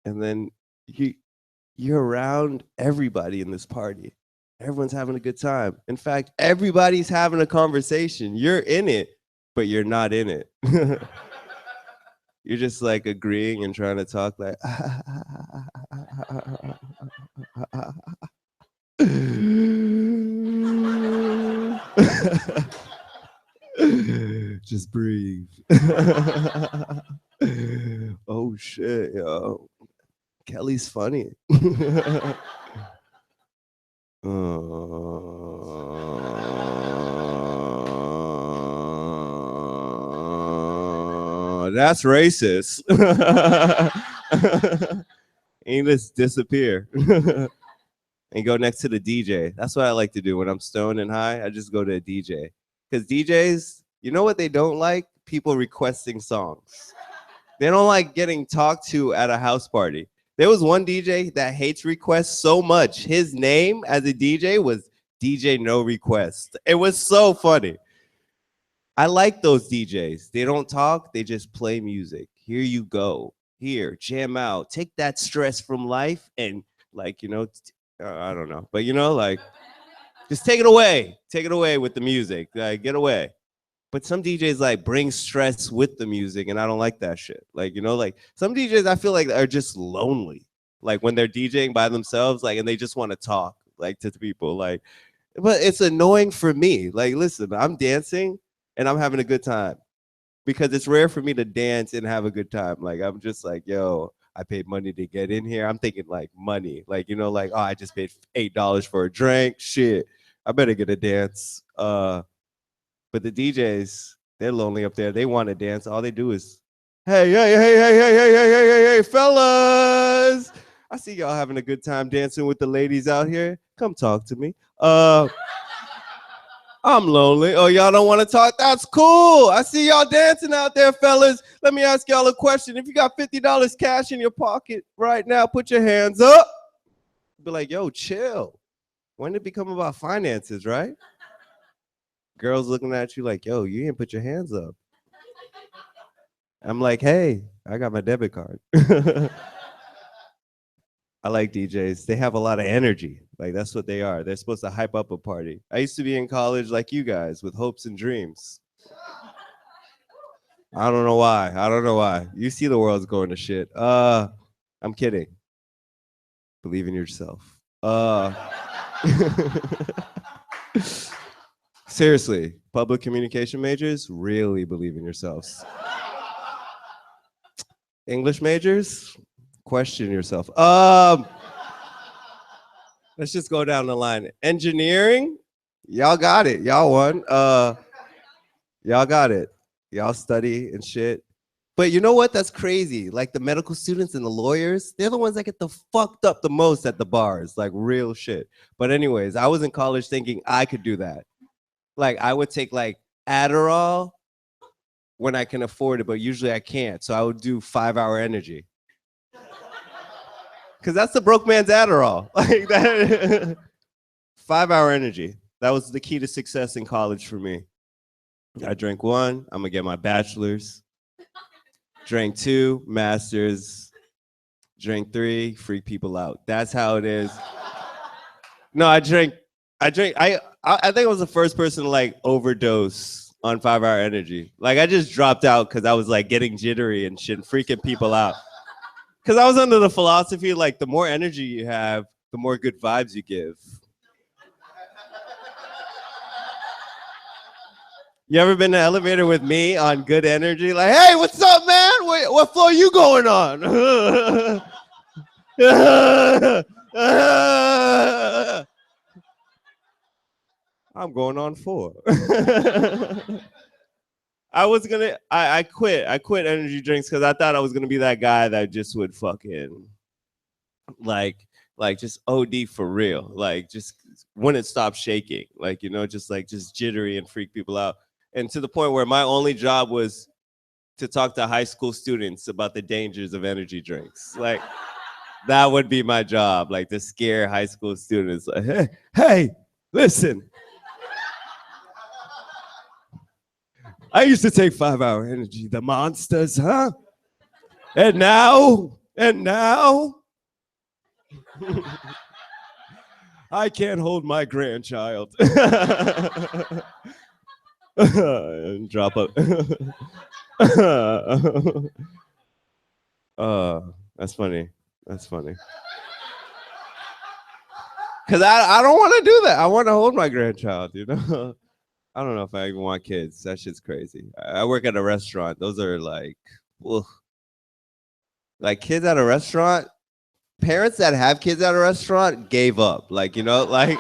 then you're around everybody in this party. Everyone's having a good time. In fact, everybody's having a conversation. You're in it, but you're not in it. You're just like agreeing and trying to talk like, just breathe. Oh shit, yo. Kelly's funny. That's racist. And you just disappear and go next to the DJ. That's what I like to do when I'm stoned and high. I just go to a DJ. Because DJs, you know what they don't like? People requesting songs. They don't like getting talked to at a house party. There was one DJ that hates requests so much. His name as a DJ was DJ No Request. It was so funny. I like those DJs. They don't talk, they just play music. Here you go. Here, jam out. Take that stress from life and like, you know, I don't know. But you know, like, just take it away. Take it away with the music. Like, get away. But some DJs like bring stress with the music, and I don't like that shit. Like, you know, like some DJs I feel like are just lonely. Like when they're DJing by themselves, like, and they just want to talk like to the people. Like, but it's annoying for me. Like, listen, I'm dancing and I'm having a good time because it's rare for me to dance and have a good time. Like, I'm just like, yo, I paid money to get in here. I'm thinking like money, like, you know, like, oh, I just paid $8 for a drink. Shit, I better get a dance. But the DJs, they're lonely up there. They want to dance. All they do is, hey, fellas. I see y'all having a good time dancing with the ladies out here. Come talk to me. I'm lonely. Oh, y'all don't want to talk? That's cool. I see y'all dancing out there, fellas. Let me ask y'all a question. If you got $50 cash in your pocket right now, put your hands up. Be like, yo, chill. When did it become about finances, right? Girls looking at you like, yo, you didn't put your hands up. I'm like, hey, I got my debit card. I like DJs. They have a lot of energy. Like, that's what they are. They're supposed to hype up a party. I used to be in college like you guys with hopes and dreams. I don't know why. You see the world's going to shit. I'm kidding. Believe in yourself. Seriously, public communication majors, really believe in yourselves. English majors, question yourself. Let's just go down the line. Engineering, y'all got it. Y'all won. Y'all got it. Y'all study and shit. But you know what? That's crazy. Like the medical students and the lawyers, they're the ones that get the fucked up the most at the bars. Like real shit. But anyways, I was in college thinking I could do that. Like I would take like Adderall when I can afford it, but usually I can't. So I would do 5-hour energy. Cause that's the broke man's Adderall. Like that 5-hour energy. That was the key to success in college for me. I drank 1, I'm gonna get my bachelor's. Drank 2, master's. Drank 3, freak people out. That's how it is. No, I think I was the first person to like overdose on 5-hour energy. Like I just dropped out because I was like getting jittery and shit, and freaking people out. Because I was under the philosophy like the more energy you have, the more good vibes you give. You ever been in an elevator with me on good energy? Like, hey, what's up, man? What floor you going on? I'm going on 4. I quit energy drinks because I thought I was gonna be that guy that just would fucking like like just OD for real, like just wouldn't stop shaking, like, you know, just jittery and freak people out. And to the point where my only job was to talk to high school students about the dangers of energy drinks. Like, that would be my job, like to scare high school students. Like, hey, listen. I used to take 5-hour energy, the monsters, huh? And now, I can't hold my grandchild. And drop up. That's funny. That's funny. Because I don't want to do that. I want to hold my grandchild, you know? I don't know if I even want kids. That shit's crazy. I work at a restaurant. Those are like, ugh. Like kids at a restaurant, parents that have kids at a restaurant gave up. Like, you know, like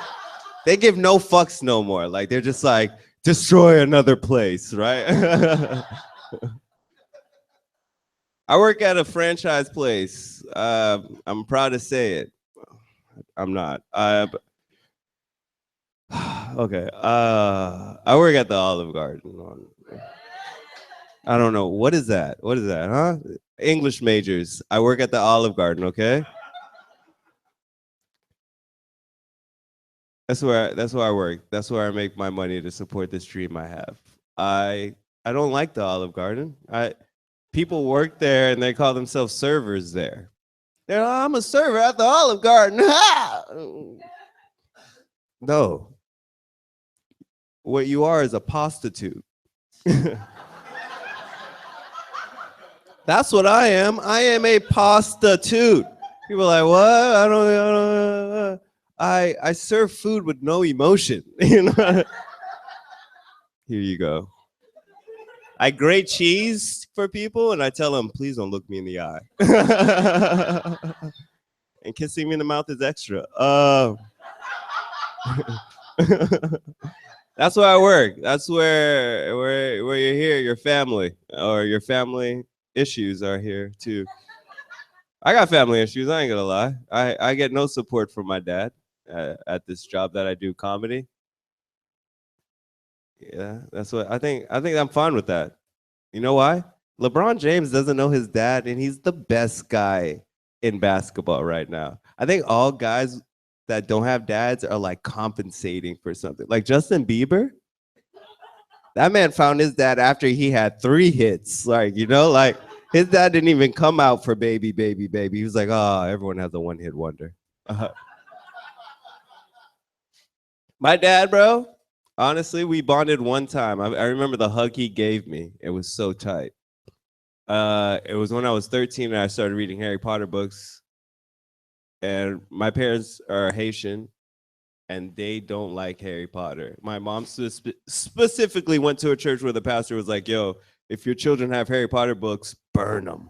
they give no fucks no more. Like they're just like, destroy another place, right? I work at a franchise place. I'm proud to say it. I'm not. Okay. I work at the Olive Garden. I don't know. What is that? What is that, huh? English majors. I work at the Olive Garden, okay? That's where I work. That's where I make my money to support this dream I have. I don't like the Olive Garden. People work there and they call themselves servers there. They're like, I'm a server at the Olive Garden. No. What you are is a prostitute. That's what I am. I am a prostitute. People are like, what? I serve food with no emotion. You know? Here you go. I grate cheese for people and I tell them, please don't look me in the eye. And kissing me in the mouth is extra. That's where I work. That's where you're here, your family, or your family issues are here too. I got family issues, I ain't gonna lie. I get no support from my dad at this job that I do, comedy. Yeah, that's what I think I'm fine with that. You know why? LeBron James doesn't know his dad, and he's the best guy in basketball right now. I think all guys that don't have dads are like compensating for something. Like Justin Bieber, that man found his dad after he had 3 hits. Like, you know, like his dad didn't even come out for Baby, Baby, Baby. He was like, oh, everyone has a one-hit wonder. My dad, bro, honestly, we bonded one time. I remember the hug he gave me. It was so tight. It was when I was 13 and I started reading Harry Potter books. And my parents are Haitian, and they don't like Harry Potter. My mom specifically went to a church where the pastor was like, yo, if your children have Harry Potter books, burn them.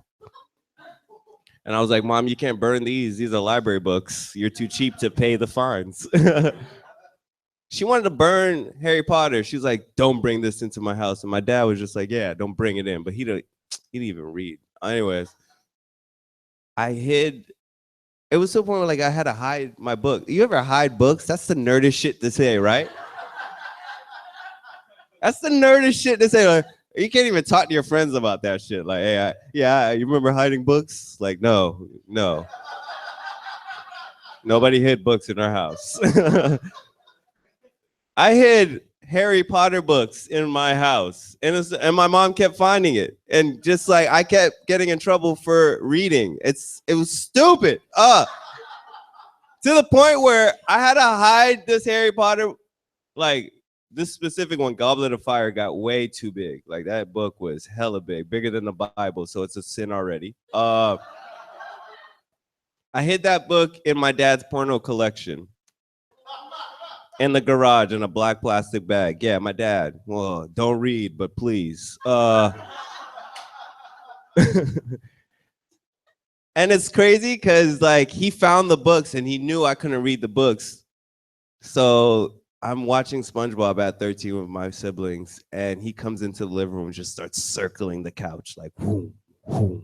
And I was like, Mom, you can't burn these. These are library books. You're too cheap to pay the fines. She wanted to burn Harry Potter. She was like, don't bring this into my house. And my dad was just like, yeah, don't bring it in. But he didn't even read. Anyways, I hid. It was to the point where like I had to hide my book. You ever hide books? That's the nerdest shit to say, right? That's the nerdest shit to say. Like, you can't even talk to your friends about that shit. Like, hey, you remember hiding books? Like, no. Nobody hid books in our house. I hid Harry Potter books in my house, and my mom kept finding it, and just like I kept getting in trouble for reading. It was stupid. To the point where I had to hide this Harry Potter, like this specific one, Goblet of Fire, got way too big. Like that book was hella big, bigger than the Bible, so it's a sin already. I hid that book in my dad's porno collection. In the garage in a black plastic bag. Yeah, my dad. Well, don't read, but please. And it's crazy because like he found the books and he knew I couldn't read the books. So I'm watching SpongeBob at 13 with my siblings, and he comes into the living room and just starts circling the couch like, whoom, whoom,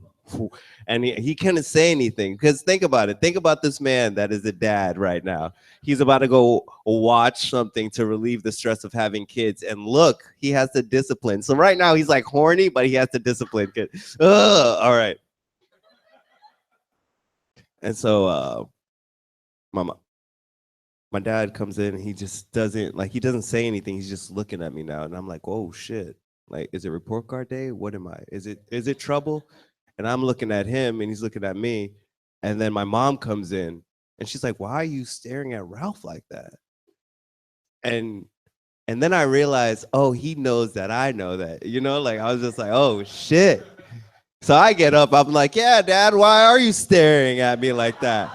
And he couldn't say anything because think about it. Think about this man that is a dad right now. He's about to go watch something to relieve the stress of having kids. And look, he has the discipline. So right now he's like horny, but he has the discipline. All right. And so my dad comes in and he just doesn't say anything. He's just looking at me now. And I'm like, oh shit. Like, is it report card day? What am I? Is it trouble? And I'm looking at him and he's looking at me. And then my mom comes in and she's like, why are you staring at Ralph like that? And then I realized, oh, he knows that I know that. You know, like I was just like, oh shit. So I get up, I'm like, yeah, Dad, why are you staring at me like that?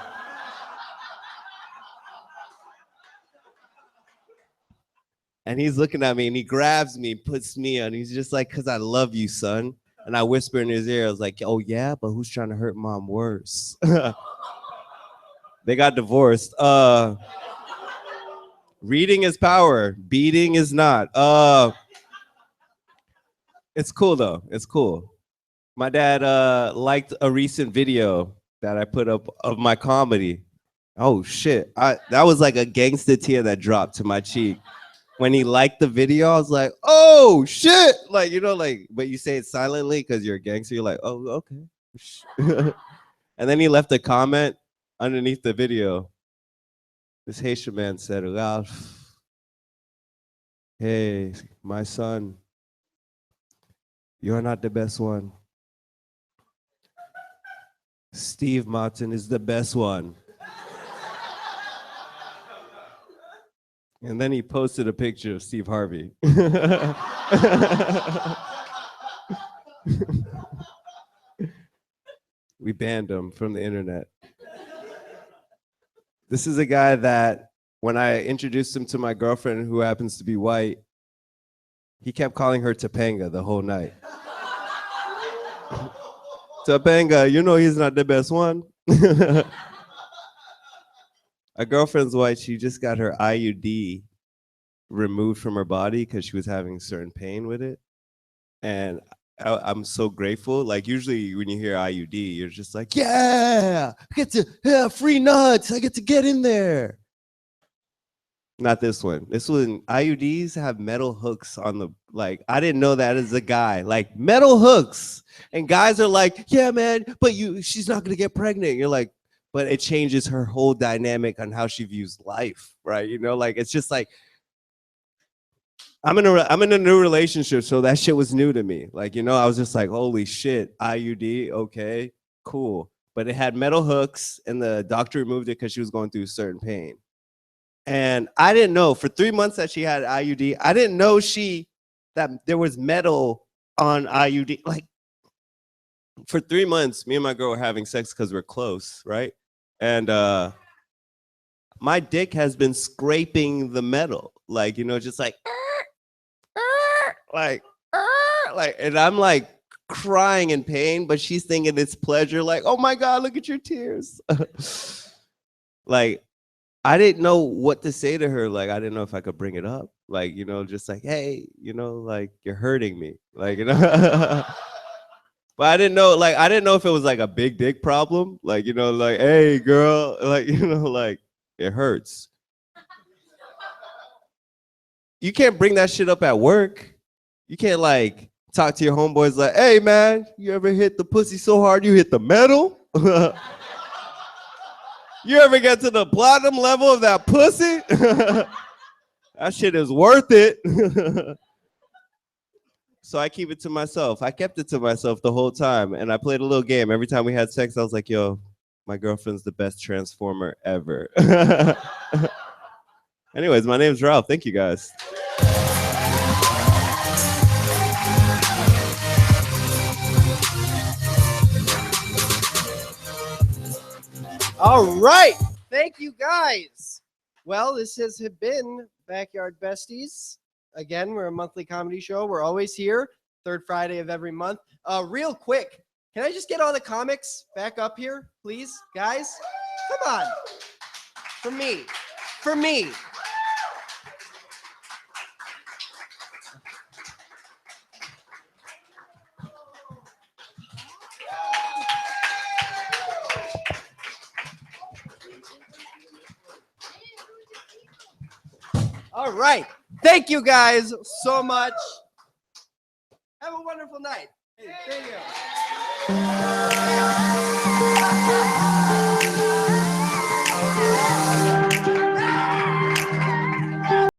And he's looking at me and he grabs me, puts me on. He's just like, because I love you, son. And I whisper in his ear, I was like, oh, yeah, but who's trying to hurt mom worse? They got divorced. Reading is power. Beating is not. It's cool, though. It's cool. My dad liked a recent video that I put up of my comedy. Oh, shit. That was like a gangster tear that dropped to my cheek. When he liked the video, I was like, oh, shit. Like, you know, like, but you say it silently because you're a gangster. You're like, oh, okay. And then he left a comment underneath the video. This Haitian man said, Ralph, hey, my son, you're not the best one. Steve Martin is the best one. And then he posted a picture of Steve Harvey. We banned him from the internet. This is a guy that when I introduced him to my girlfriend, who happens to be white, he kept calling her Topanga the whole night. Topanga, you know he's not the best one. A girlfriend's white, she just got her IUD removed from her body because she was having certain pain with it. And I'm so grateful. Like usually when you hear IUD, you're just like, yeah, I get to free nuts. I get to get in there. Not this one. This one, IUDs have metal hooks on the, like, I didn't know that as a guy, like metal hooks. And guys are like, yeah, man, but she's not going to get pregnant. You're like, but it changes her whole dynamic on how she views life, right? You know, like, it's just like, I'm in a new relationship, so that shit was new to me. Like, you know, I was just like, holy shit, IUD, okay, cool. But it had metal hooks, and the doctor removed it because she was going through certain pain. And I didn't know, for 3 months that she had IUD, I didn't know that there was metal on IUD. Like, for 3 months, me and my girl were having sex because we're close, right? And my dick has been scraping the metal, like, you know, just like, like, and I'm like crying in pain, but she's thinking it's pleasure, like, oh my God, look at your tears. Like, I didn't know what to say to her. Like, I didn't know if I could bring it up. Like, you know, just like, hey, you know, like, you're hurting me. Like, you know. But I didn't know if it was like a big dick problem. Like, you know, like, hey, girl, like, you know, like, it hurts. You can't bring that shit up at work. You can't, like, talk to your homeboys like, hey, man, you ever hit the pussy so hard you hit the metal? You ever get to the platinum level of that pussy? That shit is worth it. So I keep it to myself. I kept it to myself the whole time. And I played a little game. Every time we had sex, I was like, yo, my girlfriend's the best transformer ever. Anyways, my name's Ralph. Thank you, guys. All right. Thank you, guys. Well, this has been Backyard Besties. Again, we're a monthly comedy show. We're always here, third Friday of every month. Real quick, can I just get all the comics back up here, please, guys? Come on. For me. For me. All right. Thank you guys so much. Have a wonderful night. Hey, thank you.